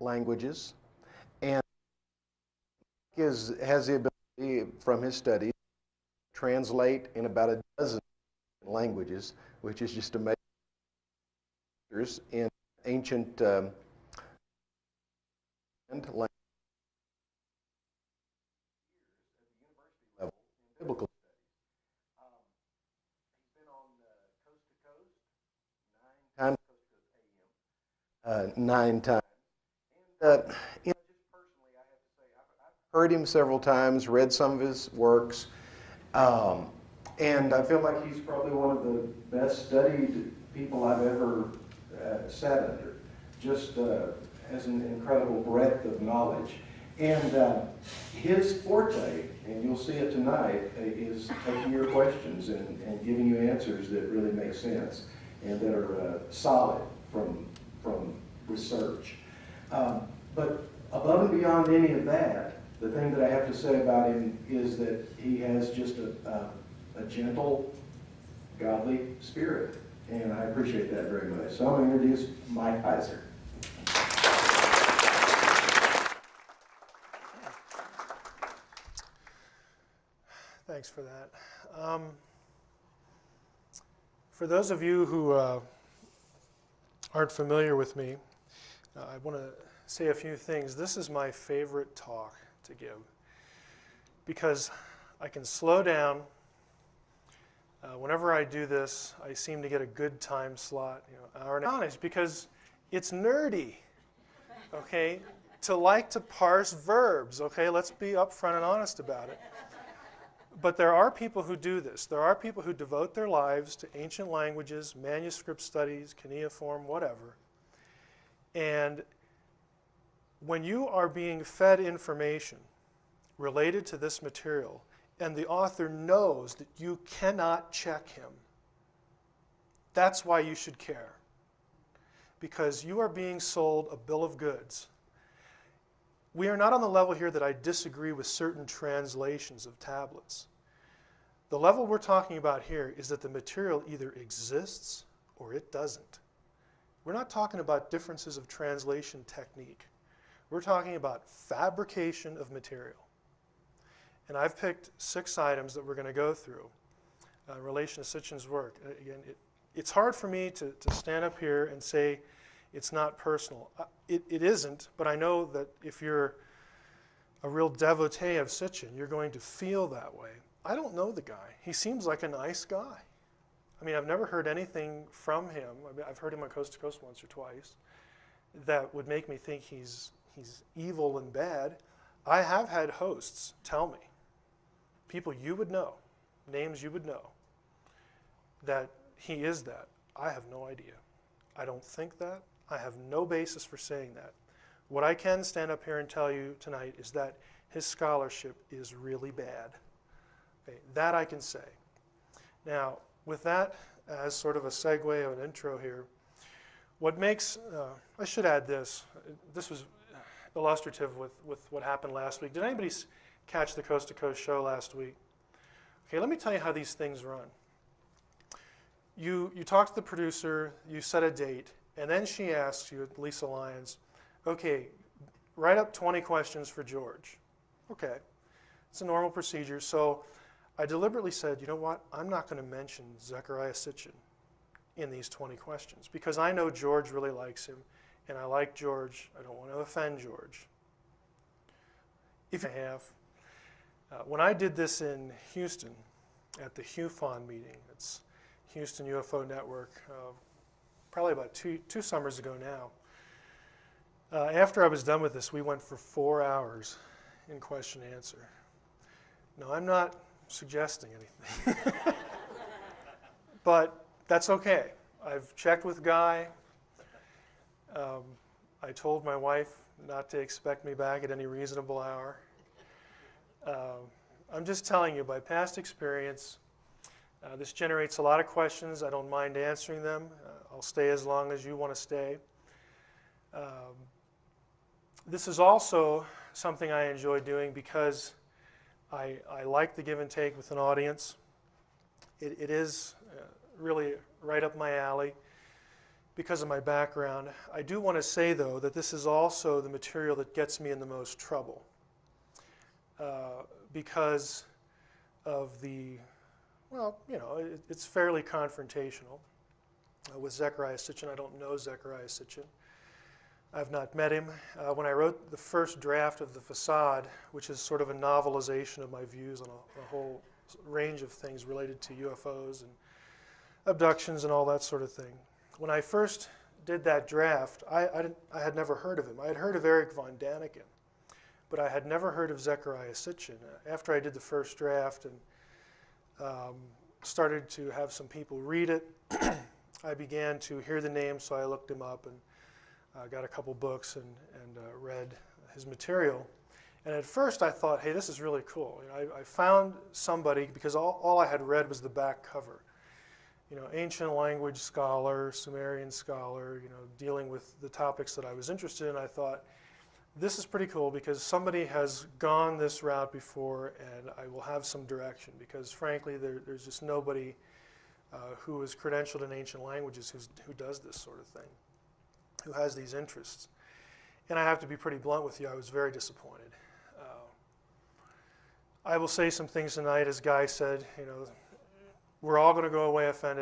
languages, and has the ability from his studies to translate in about a dozen languages, which is just amazing. In ancient language level in biblical studies. He's been on Coast to Coast 9 times, 9 times. And just personally, I have to say, I've heard him several times, read some of his works. And I feel like he's probably one of the best studied people I've ever sat under, just has an incredible breadth of knowledge. And his forte, and you'll see it tonight, is taking your questions and giving you answers that really make sense and that are solid from research. But above and beyond any of that, the thing that I have to say about him is that he has just a gentle godly spirit. And I appreciate that very much. So I'm going to introduce Mike Heiser. Thanks for that. For those of you who aren't familiar with me, I want to say a few things. This is my favorite talk to give because I can slow down. Whenever I do this, I seem to get a good time slot, hour and a half. Honest, because it's nerdy, okay, to like to parse verbs, okay? Let's be upfront and honest about it. But there are people who do this. There are people who devote their lives to ancient languages, manuscript studies, cuneiform, whatever. And when you are being fed information related to this material, and the author knows that you cannot check him, that's why you should care. Because you are being sold a bill of goods. We are not on the level here that I disagree with certain translations of tablets. The level we're talking about here is that the material either exists or it doesn't. We're not talking about differences of translation technique. We're talking about fabrication of material. And I've picked 6 items that we're going to go through in relation to Sitchin's work. Again, it's hard for me to stand up here and say it's not personal. It isn't, but I know that if you're a real devotee of Sitchin, you're going to feel that way. I don't know the guy. He seems like a nice guy. I mean, I've never heard anything from him. I mean, I've heard him on Coast to Coast once or twice that would make me think he's evil and bad. I have had hosts tell me, people you would know, names you would know, that he is that. I have no idea. I don't think that. I have no basis for saying that. What I can stand up here and tell you tonight is that his scholarship is really bad. Okay, that I can say. Now, with that as sort of a segue or an intro here, what makes, I should add this. This was illustrative with what happened last week. Did anybody catch the Coast to Coast show last week? Okay, let me tell you how these things run. You talk to the producer, you set a date, and then she asks you, Lisa Lyons, okay, write up 20 questions for George. Okay, it's a normal procedure. So I deliberately said, you know what, I'm not going to mention Zechariah Sitchin in these 20 questions because I know George really likes him, and I like George. I don't want to offend George. If I have, when I did this in Houston at the HUFON meeting, it's Houston UFO Network, probably about two summers ago now. After I was done with this, we went for 4 hours in question and answer. Now, I'm not suggesting anything, but that's okay. I've checked with Guy. I told my wife not to expect me back at any reasonable hour. I'm just telling you, by past experience, this generates a lot of questions. I don't mind answering them. I'll stay as long as you want to stay. This is also something I enjoy doing because I like the give and take with an audience. It is really right up my alley because of my background. I do want to say, though, that this is also the material that gets me in the most trouble because of the, well, it's fairly confrontational. With Zechariah Sitchin, I don't know Zechariah Sitchin. I've not met him. When I wrote the first draft of The Facade, which is sort of a novelization of my views on a whole range of things related to UFOs and abductions and all that sort of thing. When I first did that draft, I had never heard of him. I had heard of Eric von Daniken, but I had never heard of Zechariah Sitchin. After I did the first draft and started to have some people read it, I began to hear the name, so I looked him up and got a couple books and read his material. And at first I thought, hey, this is really cool. I found somebody, because all I had read was the back cover. Ancient language scholar, Sumerian scholar, dealing with the topics that I was interested in. I thought, this is pretty cool because somebody has gone this route before and I will have some direction because frankly there's just nobody who is credentialed in ancient languages, who does this sort of thing, who has these interests. And I have to be pretty blunt with you, I was very disappointed. I will say some things tonight, as Guy said, we're all going to go away offended.